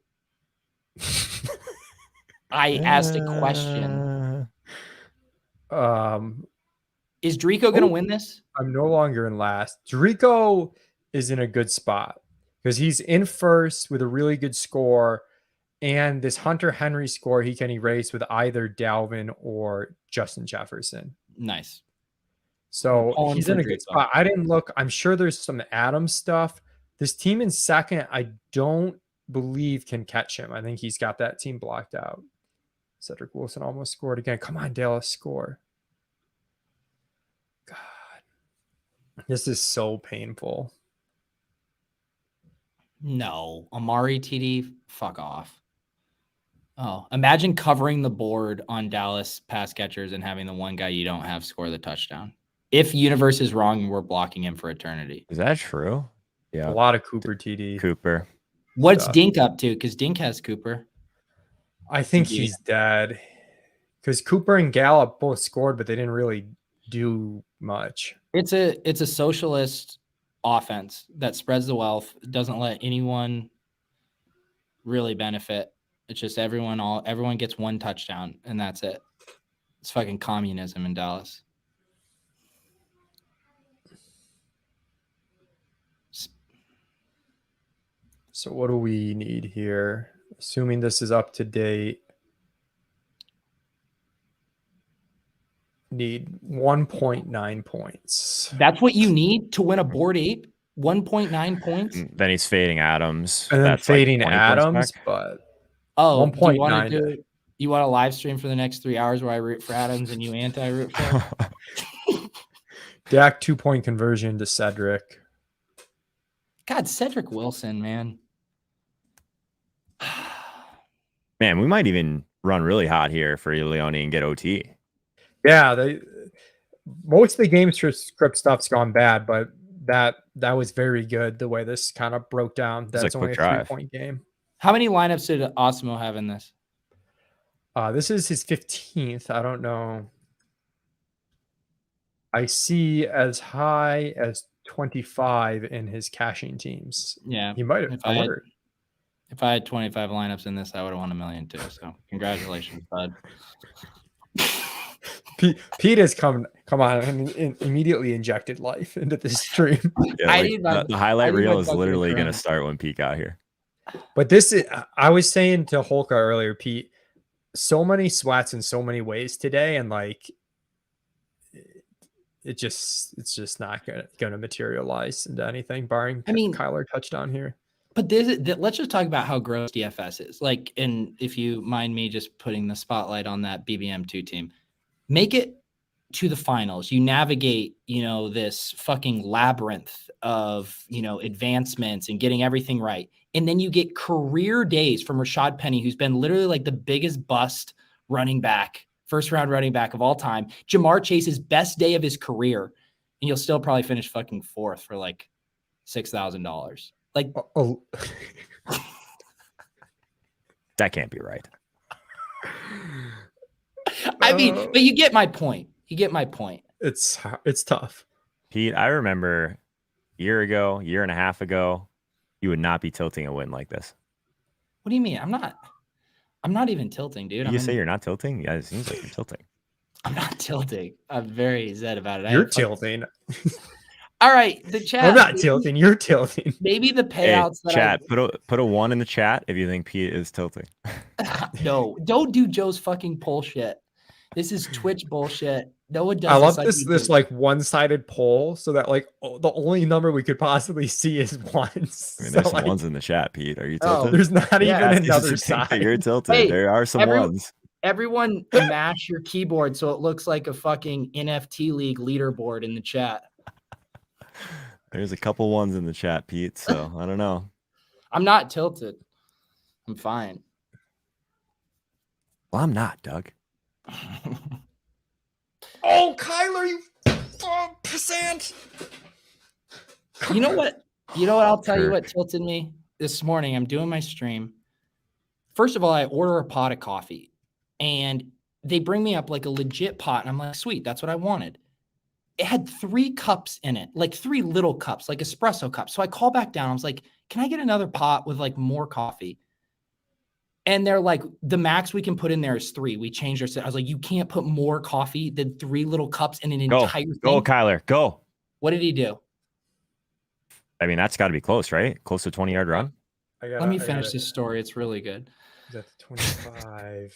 I asked a question. Is Drico going to win this? I'm no longer in last. Drico is in a good spot because he's in first with a really good score. And this Hunter Henry score he can erase with either Dalvin or Justin Jefferson. Nice. So he's in a good spot. I didn't look. I'm sure there's some Adams stuff. This team in second, I don't believe can catch him. I think he's got that team blocked out. Cedric Wilson almost scored again. Come on, Dallas, score. God. This is so painful. No. Amari TD, fuck off. Oh, imagine covering the board on Dallas pass catchers and having the one guy you don't have score the touchdown. If universe is wrong and we're blocking him for eternity. Is that true? Yeah. A lot of Cooper TD. Cooper. What's Dink up to? Because Dink has Cooper. I think he's dead. Because Cooper and Gallup both scored, but they didn't really do much. It's a socialist offense that spreads the wealth, doesn't let anyone really benefit. It's just everyone gets one touchdown and that's it. It's fucking communism in Dallas. So what do we need here? Assuming this is up to date. Need 1.9 points. That's what you need to win a board ape? 1.9 points? Then he's fading Adams. And then That's fading like Adams, but oh, 1.9. You want a live stream for the next 3 hours where I root for Adams and you anti-root for? Dak 2-point conversion to Cedric. God, Cedric Wilson, man. Man, we might even run really hot here for Leone and get OT. Yeah, most of the game script stuff's gone bad, but that was very good the way this kind of broke down. That's only a 3-point game. How many lineups did Osmo have in this? This is his 15th. I don't know. I see as high as 25 in his cashing teams. Yeah. He might have. If I had 25 lineups in this, I would have won $1 million too. So congratulations, bud. Pete has come on and immediately injected life into this stream. Yeah, the highlight reel is literally going to start when Pete got here. But this is, I was saying to Holka earlier, Pete, so many swats in so many ways today, and like it's just not gonna materialize into anything, barring Kyler touchdown here. But let's just talk about how gross DFS is. Like, and if you mind me just putting the spotlight on that BBM2 team, make it to the finals. You navigate, this fucking labyrinth of, advancements and getting everything right. And then you get career days from Rashad Penny, who's been literally like the biggest bust running back, first round running back of all time. Jamar Chase's best day of his career. And you'll still probably finish fucking fourth for like $6,000. Like, that can't be right. I mean, but you get my point. You get my point. It's tough. Pete, I remember, year ago, year and a half ago, you would not be tilting a win like this. What do you mean? I'm not even tilting, dude. You say you're not tilting? Yeah, it seems like you're tilting. I'm not tilting. I'm very zen about it. You're tilting. All right, the chat. I'm not tilting. You're tilting. Maybe the payouts that chat. Put a 1 in the chat if you think Pete is tilting. No, don't do Joe's fucking bullshit. This is Twitch bullshit. No one does. I love like this like one-sided poll, so that like the only number we could possibly see is ones. I mean, there's so, some like, ones in the chat, Pete. Are you Oh, tilted? there's not Yeah. even another side. You're tilted. Hey, there are some ones. Everyone mash your keyboard so it looks like a fucking NFT league leaderboard in the chat. There's a couple ones in the chat, Pete. So I don't know. I'm not tilted. I'm fine. Well, I'm not, Doug. Oh, Kyler, you percent. You know what? I'll tell you what tilted me this morning. I'm doing my stream. First of all, I order a pot of coffee and they bring me up like a legit pot. And I'm like, sweet, that's what I wanted. It had 3 cups in it, like 3 little cups, like espresso cups. So I call back down. I was like, can I get another pot with like more coffee? And they're like, the max we can put in there is 3. We changed our set. I was like, you can't put more coffee than 3 little cups in an entire thing. Go, Kyler. Go. What did he do? I mean, that's got to be close, right? Close to 20-yard run. Let me finish this story. It's really good. That's 25. 30.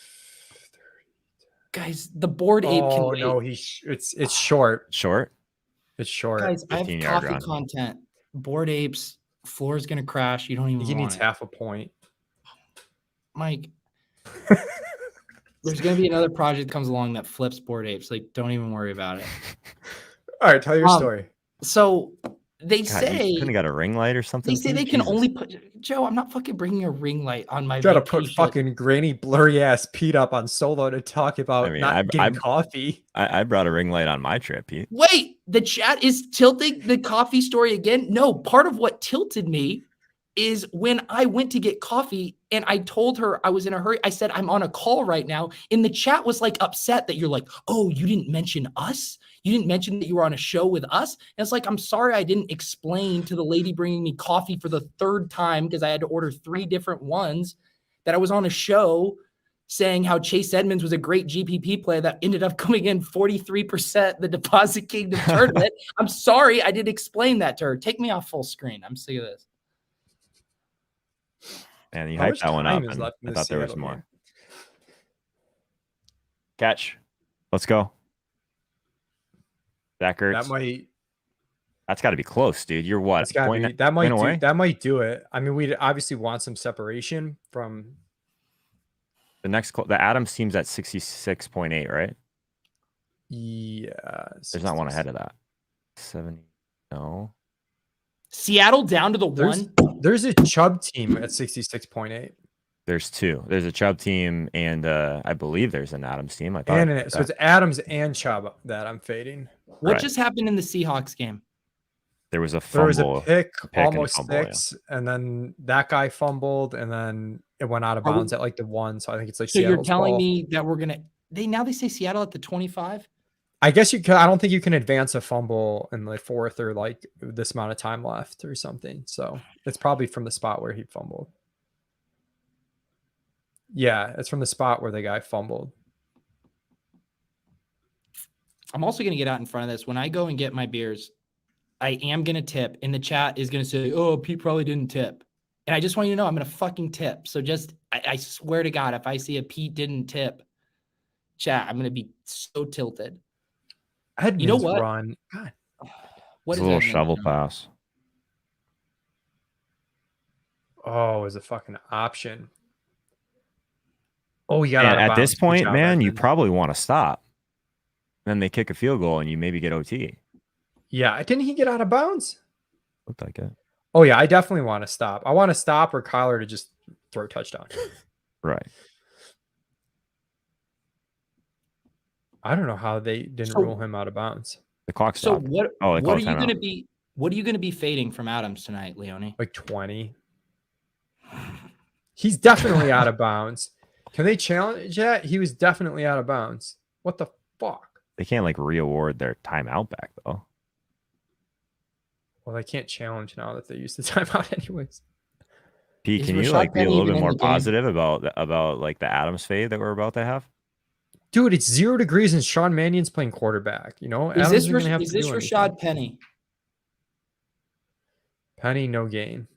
Guys, the board ape can Oh wait. no, it's short. Short. It's short. Guys, I have 15-yard coffee run. content. Board apes. Floor is gonna crash. You don't even. He want needs it. half a point. Mike. There's gonna be another project that comes along that flips board apes. Like, don't even worry about it. All right, tell your story. So they God, say you couldn't have got a ring light or something. they say they can only put. Joe, I'm not fucking bringing a ring light on my. You gotta put vacation. fucking grainy, blurry ass Pete up on solo to talk about not getting I'm- coffee. I brought a ring light on my trip, Pete. Wait, the chat is tilting the coffee story again. No, part of what tilted me is when I went to get coffee and I told her I was in a hurry. I said, I'm on a call right now. And the chat was like upset that you're like, oh, you didn't mention us? You didn't mention that you were on a show with us? And it's like, I'm sorry I didn't explain to the lady bringing me coffee for the 3rd time because I had to order 3 different ones that I was on a show saying how Chase Edmonds was a great GPP play that ended up coming in 43% the Deposit Kingdom tournament. I'm sorry I didn't explain that to her. Take me off full screen. I'm sick of this. And you How hyped much that one time up. is And left in I the thought there was Seattle more. game? Catch. Let's go. Zach Ertz. That That's got to be close, dude. You're what? It's gotta be, that might do it. I mean, we obviously want some separation from The Adams team's at 66.8, right? Yeah. There's not one ahead of that. 70. No. Seattle down to the 1. There's a Chubb team at 66.8. There's 2. There's a Chubb team, and I believe there's an Adams team. So it's Adams and Chubb that I'm fading. What just happened in the Seahawks game? There was a There fumble. was a pick and almost fumble, 6, and then that guy fumbled, and then it went out of bounds at like the 1. So I think it's like So you're Seattle's telling ball. me that we're gonna they say Seattle at the 25? I guess you can. I don't think you can advance a fumble in the 4th or like this amount of time left or something. So it's probably from the spot where he fumbled. Yeah, it's from the spot where the guy fumbled. I'm also gonna get out in front of this. When I go and get my beers, I am gonna tip, and the chat is gonna say, "Oh, Pete probably didn't tip," and I just want you to know I'm gonna fucking tip. So I swear to God, if I see a Pete didn't tip, chat, I'm gonna be so tilted. Edmonds You know what? Run. God. What It's is a little Edmonds shovel doing? pass. Oh, is a fucking option. Oh, you got And out of at this bounds. Good point, job, man, you Edmonds. probably want to stop. Then they kick a field goal, and you maybe get OT. Yeah, didn't he get out of bounds? Looked like it. Oh yeah, I definitely want to stop. I want to stop or Kyler to just throw a touchdown. Right. I don't know how they didn't rule him out of bounds. The clock So stopped. what Oh, they are called you timeout. gonna be? What are you gonna be fading from Adams tonight, Leone? Like 20. He's definitely out of bounds. Can they challenge that? He was definitely out of bounds. What the fuck? They can't like re-award their timeout back though. Well, they can't challenge now that they use the timeout anyways. Pete, Is can you Rashad like be a Penny little even bit in more the game? positive about like the Adams fade that we're about to have? Dude, it's 0 degrees and Sean Mannion's playing quarterback. You know, Is Adams this isn't gonna have is to this do anything. Rashad Penny? Penny, no gain.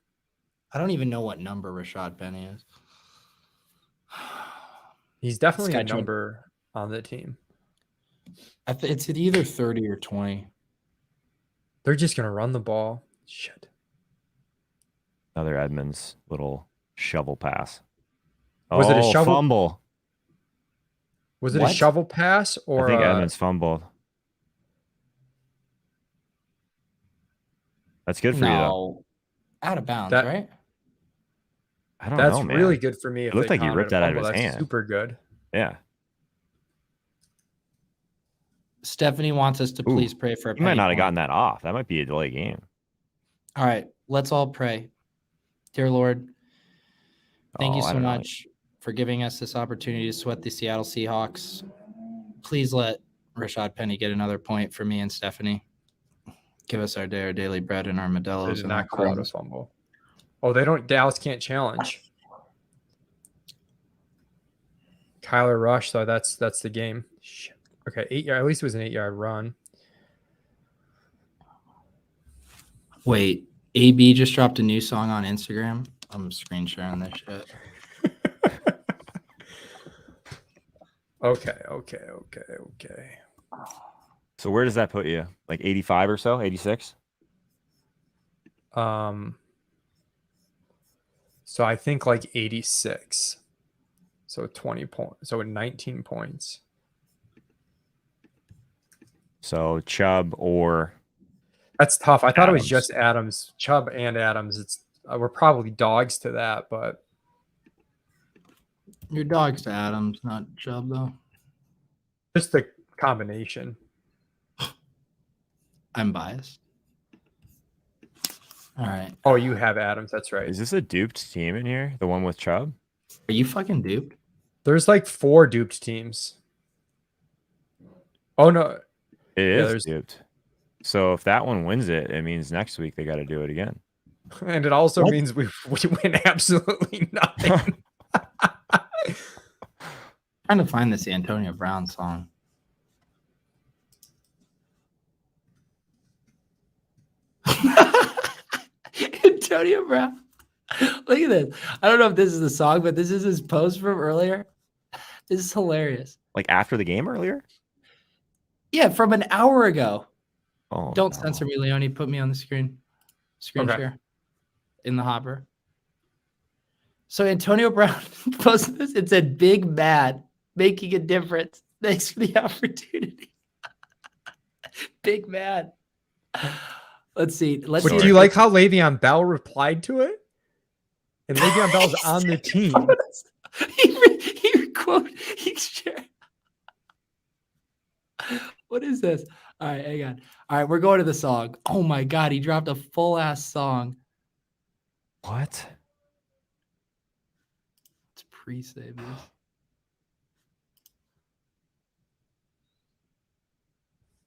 I don't even know what number Rashad Penny is. He's definitely a Sketchy. number on the team. It's at either 30 or 20. They're just gonna run the ball. Shit. Another Edmonds little shovel pass. Was it a shovel? Fumble? Was it What? a shovel pass or I think Edmonds fumbled. That's good for you, though. No. Out of bounds, That- right? I don't that's know, man. really good for me. If It looked they like he count ripped a that out of fumble, his that's hand. super good. Yeah. Stephanie wants us to Ooh, please pray for a You might penny not have point. gotten that off. That might be a delay game. All right, let's all pray. Dear Lord, thank you I so don't know. much for giving us this opportunity to sweat the Seattle Seahawks. Please let Rashad Penny get another point for me and Stephanie. Give us our daily bread and our They Modelo's did and our not call it a crumbs. fumble. Oh, they don't. Dallas can't challenge. Kyler Rush, so that's the game. Shit. Okay, 8 yard. At least it was an 8-yard run. Wait, AB just dropped a new song on Instagram. I'm screen sharing this shit. Okay. So where does that put you? Like 85 or so? 86? So I think like 86. So 20 points. So 19 points. So Chubb or That's tough. I thought it was Adams. just Adams, Chubb and Adams. It's we're probably dogs to that, but Your dog's to Adams, not Chubb, though. just the combination. I'm biased. All right. Oh, you have Adams. That's right. is this a duped team in here? The one with Chubb? Are you fucking duped? There's like 4 duped teams. Oh no, It Yeah, is there's- duped. So if that one wins it, it means next week they got to do it again. and it also What? means we win absolutely nothing. Trying to find this Antonio Brown song. Antonio Brown. Look at this. I don't know if this is the song, but this is his post from earlier. This is hilarious. Like after the game earlier? Yeah, from an hour ago. Oh, Don't no. censor me, Leone. Put me on the screen. Screen Okay. share. In the hopper. So Antonio Brown posted this. It said, "Big Bad, making a difference. Thanks for the opportunity." Big Bad. Let's see. Let's But see. do you like how Le'Veon Bell replied to it? And Le'Veon Bell's on the team. he shared. What is this? All right, hang on. All right, we're going to the song. Oh my God, he dropped a full ass song. What? Let's pre-save this.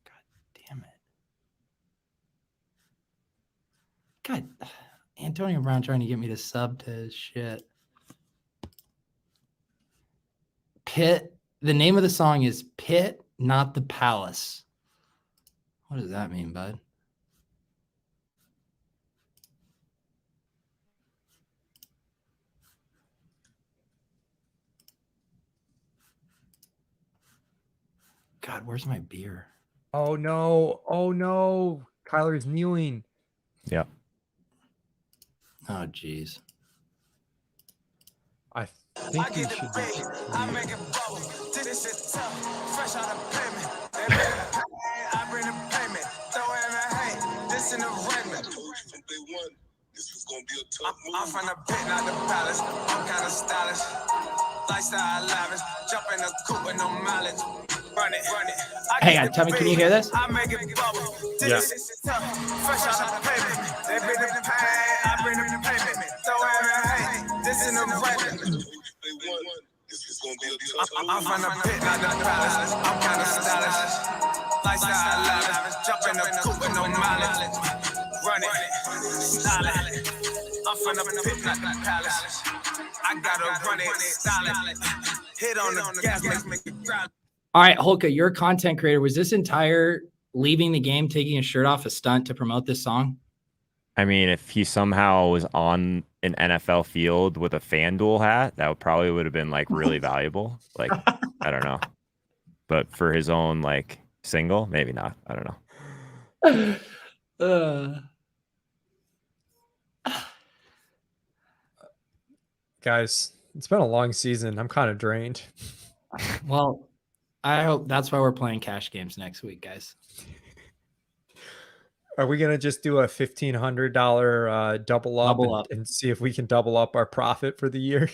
God damn it. God, Antonio Brown trying to get me to sub to his shit. Pit. The name of the song is Pit, Not the Palace. What does that mean, bud? God, where's my beer? Oh no. Kyler's kneeling. Yeah. Oh, geez. I think we should be. I make it bubble. This is tough. Fresh out of payment. They bring the pay, I bring the payment. Throw in the hate. This in the Raymond. I'm from the pit, not the palace. I'm kind of stylish. Lifestyle lavish. Jump in the coupe with no mileage. Run it. Hang on, tell me, can you hear this? I make it bubble. Yeah. This is tough. Fresh out of payment. They bring the pay, I bring the payment. Throw in the hate. This in the Raymond. I'm from the pit, not the palace. I'm kind of stylish. Lifestyle lavish. Jump in the coupe with no mileage. Run it. styling. I'm from the pit, not the palace. I gotta run it styling. Hit on the gas, make it growl. All right, Holka, you're a content creator. Was this entire leaving the game, taking his shirt off a stunt to promote this song? I mean, if he somehow was on an NFL field with a FanDuel hat, that would have been like really valuable. Like, I don't know. But for his own like single, maybe not. I don't know. Guys, it's been a long season. I'm kind of drained. Well, I hope that's why we're playing cash games next week, guys. Are we gonna just do a $1,500 double up and see if we can double up our profit for the year?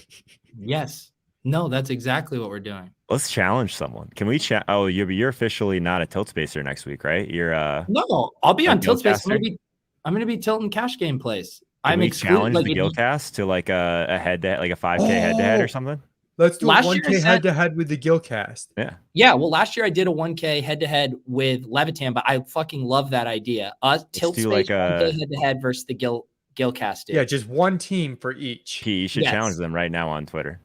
Yes. No, that's exactly what we're doing. Let's challenge someone. Can we Oh, you're officially not a tilt spacer next week, right? You're No, I'll be on tilt space. Guildcaster? I'm gonna be tilting cash game plays. Can we challenge like the Guildcast to like a head to like a 5K head to head or something? Let's do Last a year 1K head to head with the Guildcast. Yeah. Yeah, well, last year I did a 1K head to head with Levitan, but I fucking love that idea. Tilt do space like 1K head to head versus the Guildcast. Yeah, just one team for each. You should Yes. challenge them right now on Twitter.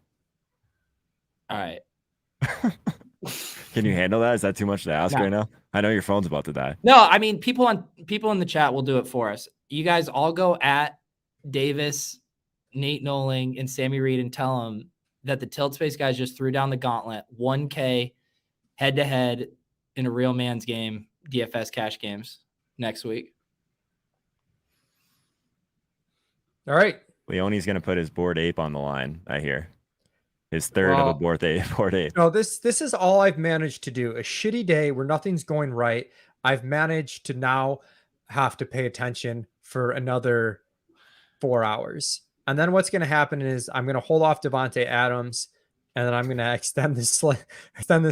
All right. Can you handle that? Is that too much to ask right now? I know your phone's about to die. No, I mean people in the chat will do it for us. You guys all go at Davis, Nate Noling, and Sammy Reed and tell them that the tilt space guys just threw down the gauntlet 1K head to head in a real man's game, DFS cash games next week. All right. Leone's gonna put his bored ape on the line, I hear. His third of a bored ape. No, this is all I've managed to do. A shitty day where nothing's going right. I've managed to now have to pay attention for another 4 hours. And then what's going to happen is I'm going to hold off Devontae Adams, and then I'm going to extend this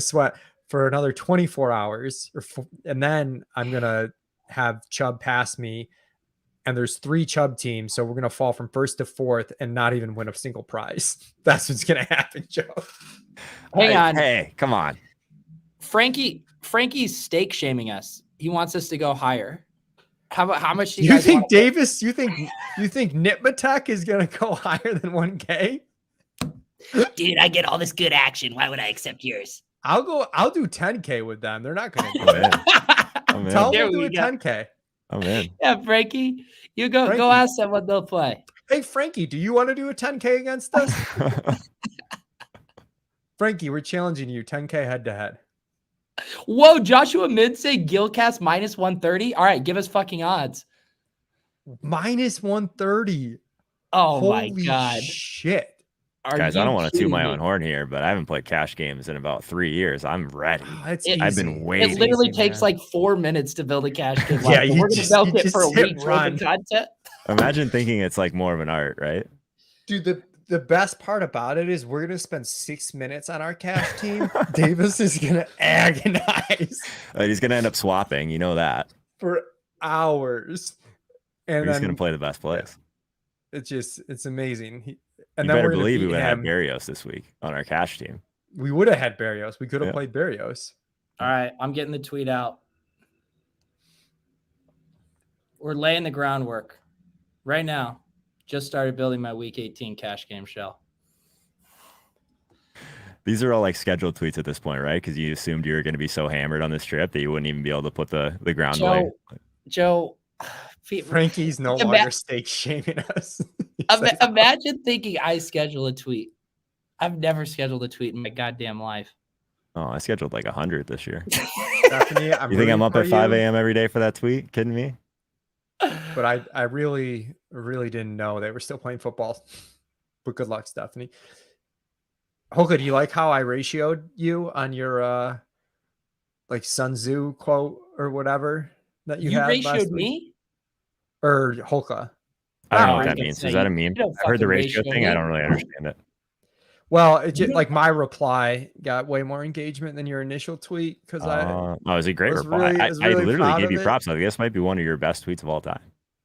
sweat for another 24 hours. And then I'm going to have Chubb pass me. And there's 3 Chubb teams, so we're going to fall from first to fourth and not even win a single prize. That's what's going to happen, Joe. Hang on. Hey, come on. Frankie's stake shaming us. He wants us to go higher. How much do You guys think want Davis, you think Nitmatech is going to go higher than 1K? Dude, I get all this good action. Why would I accept yours? I'll do 10K with them. They're not going to do it. I'm in. Tell them There to do we a go. 10K. I'm in. Yeah, Frankie, you go Frankie. go ask them what they'll play. Hey, Frankie, do you want to do a 10K against us? Frankie, we're challenging you 10K head to head. Whoa, Joshua Mid say Guildcast minus 130. All right, give us fucking odds. Minus 130. Oh Holy my god. shit. Are Guys, you I don't want to toot kidding my me? own horn here, but I haven't played cash games in about 3 years. I'm ready. It's I've easy. been waiting. It literally Easy, takes man. like 4 minutes to build a cash game. Yeah, Like, you we're gonna just- milk you it for a just hit week worth run. of content. Imagine thinking it's like more of an art, right? Dude, the best part about it is we're gonna spend 6 minutes on our cash team. Davis is gonna agonize He's gonna end up swapping, you know that. for hours. And He's then gonna play the best plays. it's amazing. You then better we're gonna believe we beat would have him. had Barrios this week on our cash team. We would have had Barrios. We could have Yeah. played Barrios. All right, I'm getting the tweet out. We're laying the groundwork right now. Just started building my week 18 cash game shell. These are all like scheduled tweets at this point, right? Because you assumed you were going to be so hammered on this trip that you wouldn't even be able to put the ground away. Joe, Frankie's no Ima- longer stake shaming us. He says, imagine thinking I schedule a tweet. I've never scheduled a tweet in my goddamn life. Oh, I scheduled like 100 this year. Stephanie, You think rooting I'm up for at 5 you, a.m. every day for that tweet? Kidding me? But I really didn't know they were still playing football. But good luck, Stephanie. Holka, do you like how I ratioed you on your like Sun Tzu quote or whatever that you had last ratioed week? me? Or Holka? I don't know Oh, what I that can means. say Is that a you meme? don't I heard the fucking ratio ratio thing. I me. don't really understand it. Well, it just like my reply got way more engagement than your initial tweet because Oh, it was a great was reply. really- I was really literally proud gave of you it. props. I think this might be one of your best tweets of all time.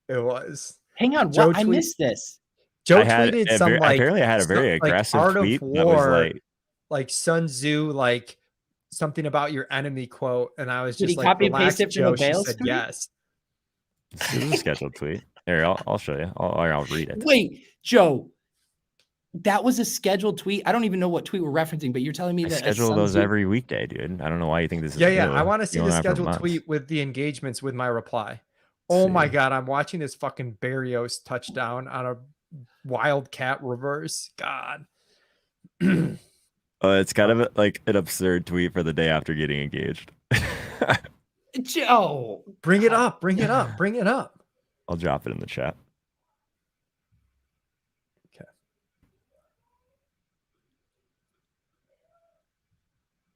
it was. Hang on, Joe what? I tweet- missed this. Joe I had tweeted a some very- like apparently I had a very some, like, aggressive Art of tweet that was War, like Sun Tzu, like something about your enemy quote, and I was Did just he like, copy and relax, paste it from Joe. a She Bales said tweet? yes. this is a scheduled tweet. Here, I'll show you. I'll read it. Wait, Joe, that was a scheduled tweet. I don't even know what tweet we're referencing, but you're telling me I that schedule those every weekday, dude. I don't know why you think this is Yeah, yeah. new. I want to see You've the known that for scheduled months. tweet with the engagements with my reply. Let's Oh my see. god, I'm watching this fucking Barrios touchdown on a wildcat reverse. God. It's kind of like an absurd tweet for the day after getting engaged. Joe. Bring it up. Bring it up. Bring it up. I'll drop it in the chat. Okay.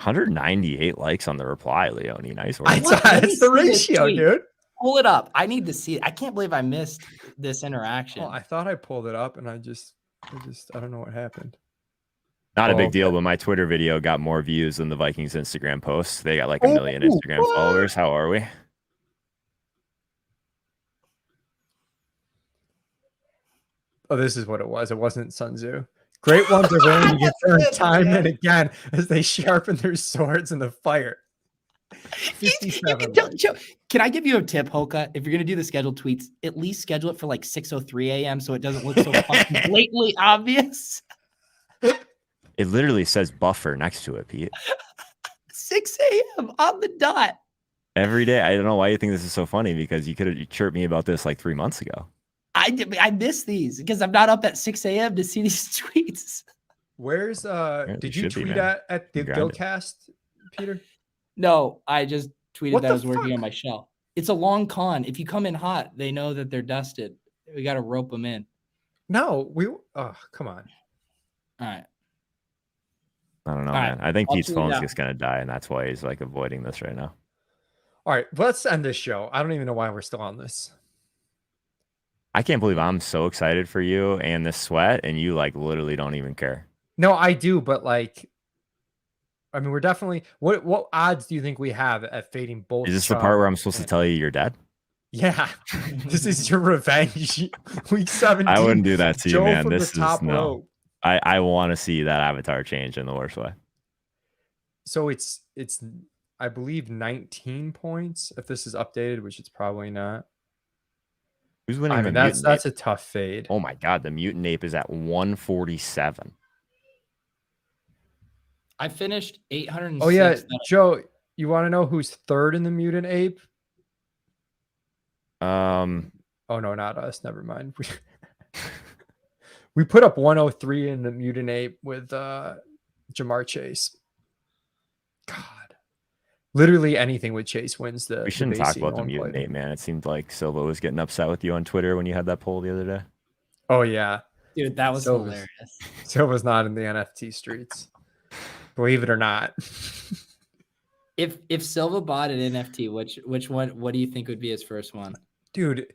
198 likes on the reply, Leone. Nice work. It's the ratio, dude. Pull it up. I need to see it. I can't believe I missed this interaction. Oh, I thought I pulled it up and I don't know what happened. Not a big okay. deal, but my Twitter video got more views than the Vikings Instagram posts. They got like 1 million Instagram followers. How are we? Oh, this is what it was. It wasn't Sun Tzu. Great ones are willing to get burned time and again as they sharpen their swords in the fire. 57 likes. Can I give you a tip, Holka? If you're gonna do the scheduled tweets, at least schedule it for like 6:03 a.m. so it doesn't look so fucking blatantly obvious. It literally says buffer next to it, Pete. 6 a.m. on the dot. Every day. I don't know why you think this is so funny because you could have chirped me about this like 3 months ago. I miss these because I'm not up at 6 a.m. to see these tweets. Where's did you should be, tweet man. at the Grind it. Guildcast, Peter? No, I just tweeted What that the I was working fuck? on my shell. It's a long con. If you come in hot, they know that they're dusted. We got to rope them in. No, come on. All right. I don't know, All right, man. I think I'll Pete's tweet it phone's out. just gonna die, and that's why he's like avoiding this right now. All right, let's end this show. I don't even know why we're still on this. I can't believe I'm so excited for you and this sweat, and you like literally don't even care. No, I do, but like, I mean, we're definitely. What odds do you think we have at fading both? Is this the Chubb part where I'm supposed to and- tell you you're dead? Yeah, this is your revenge. Week 17. I wouldn't do that to you, Joe man. from This the is top no. row. I want to see that avatar change in the worst way. So it's I believe 19 points if this is updated, which it's probably not. Who's winning? I the mean, mutant that's ape? a tough fade. Oh my god, the mutant ape is at 147. I finished 806. Oh yeah, Joe, you want to know who's third in the mutant ape? Oh no, not us. Never mind. We put up 103 in the mutant ape with Jamar Chase. God, literally anything with Chase wins the. We shouldn't the talk base about the one mutant play. ape, man. It seemed like Silva was getting upset with you on Twitter when you had that poll the other day. Oh yeah, Dude, that was Silva's- hilarious. Silva's not in the NFT streets. Believe it or not. If Silva bought an NFT, which one? What do you think would be his first one? Dude,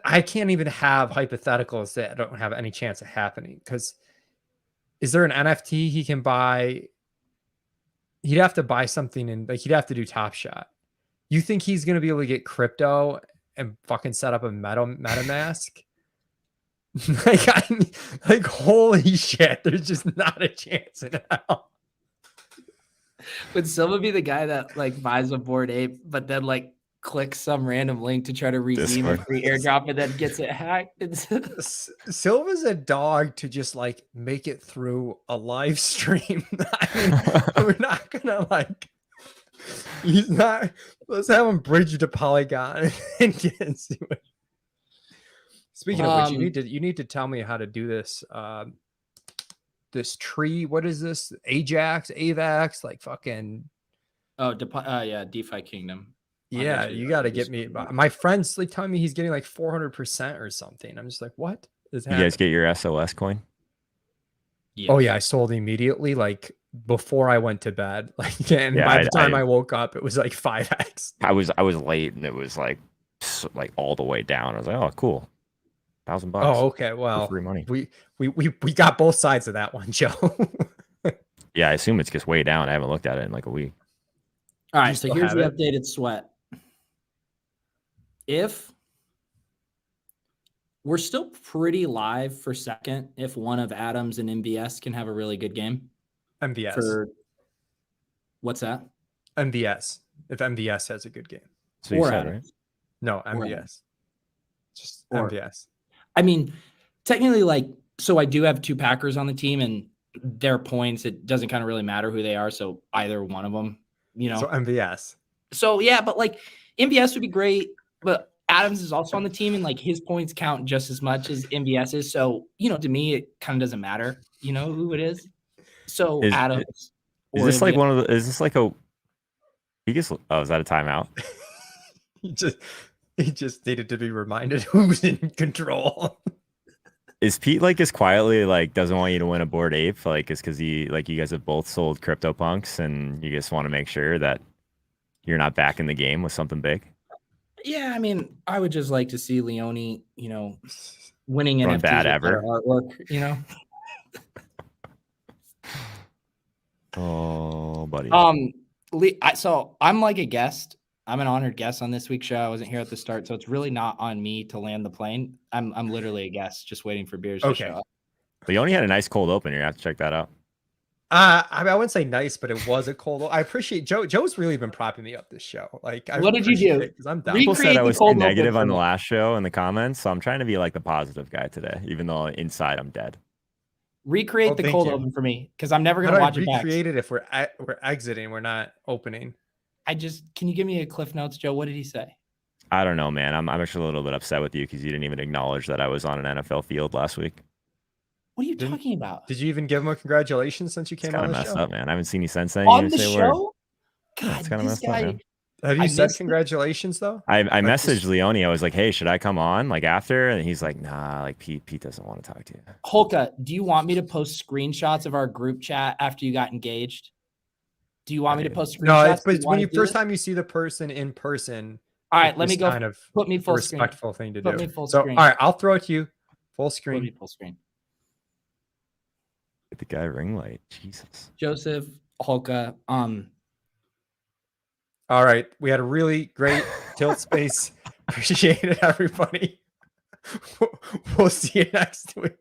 I can't even have hypotheticals that don't have any chance of happening. Because is there an NFT he can buy? He'd have to buy something and like he'd have to do Top Shot. You think he's gonna be able to get crypto and fucking set up a MetaMask? like holy shit! There's just not a chance in hell. Would Silva be the guy that like buys a Bored Ape, but then like clicks some random link to try to redeem a Discord. free airdrop and then gets it hacked? Silva's a dog to just like make it through a live stream. I mean, we're not gonna like. He's not. Let's have him bridge to Polygon and get into it. Speaking of which, you need to tell me how to do this. This tree. What is this? AVAX, like fucking. Oh, yeah, DeFi Kingdom. Yeah, you got to get me. My friend's like telling me he's getting like 400% or something. I'm just like, what is You happening? guys get your SOS coin? Yeah. Oh yeah, I sold immediately, like before I went to bed. Like, and Yeah, by the time I I woke up, it was like 5x. I was late and it was like all the way down. I was like, oh, cool, $1,000. Oh, okay. for Well, free money. we got both sides of that one, Joe. Yeah, I assume it's just way down. I haven't looked at it in like a week. All You right, so still here's have the it? updated sweat. If we're still pretty live for second, if one of Adams and MVS can have a really good game MVS. for what's that? MVS. If MVS has a good game. So you Or said, Adams. right? No, Or MVS. Just Or- MVS. I mean, technically, like, so I do have 2 Packers on the team, and their points, it doesn't kind of really matter who they are. So either one of them, you know. So MVS. So yeah, but like MVS would be great, but Adams is also on the team, and like his points count just as much as MVS's. So, you know, to me, it kind of doesn't matter, you know, who it is. So Is- Adams. Is or this like MVS. one of the? Is this like a? He gets. Oh, is that a timeout? He just needed to be reminded who's in control. Is Pete like as quietly like doesn't want you to win a board ape? Like, is because he like you guys have both sold crypto punks and you just want to make sure that you're not back in the game with something big? Yeah, I mean, I would just like to see Leone, you know, winning Run NFTs bad with ever. better artwork, you know. Oh, buddy. So I'm like a guest. I'm an honored guest on this week's show. I wasn't here at the start, so it's really not on me to land the plane. I'm literally a guest, just waiting for beers to Okay. show up. Leone had a nice cold open. You have to check that out. I mean, I wouldn't say nice, but it was a cold. I appreciate Joe. Joe's really been propping me up this show. Like, I What did you do? appreciate it 'cause I'm down. People Recreate said I the was too cold open negative for on the me. last show in the comments, so I'm trying to be like the positive guy today, even though inside I'm dead. Recreate Well, the thank cold you. open for me, because I'm never How gonna do I watch it back. recreate it if we're exiting, we're not opening? Can you give me a cliff notes, Joe? What did he say? I don't know, man. I'm actually a little bit upset with you because you didn't even acknowledge that I was on an NFL field last week. What are you Didn't- talking about? Did you even give him a congratulations since you It's came kind on of the messed show? up, man. I haven't seen you since then. On You the didn't say a word. show? Yeah, God, it's kinda this messed up, guy. man. Have you I said missed it. congratulations though? I Like, messaged just- Leone. I was like, "Hey, should I come on like after?" And he's like, "Nah, like Pete doesn't want to talk to you." Holka, do you want me to post screenshots of our group chat after you got engaged? Do you want me to post screenshots? No, it's Do you but wanna when you do first this? time you see the person in person. All right, it's let me just go. Kind of Put me a full screen. respectful thing to Put do. me full So, screen. all right, I'll throw it to you. Full Put me screen. full screen. Get the guy ring light. Jesus. Joseph, Holka, All right, we had a really great tilt space. Appreciate it, everybody. We'll see you next week.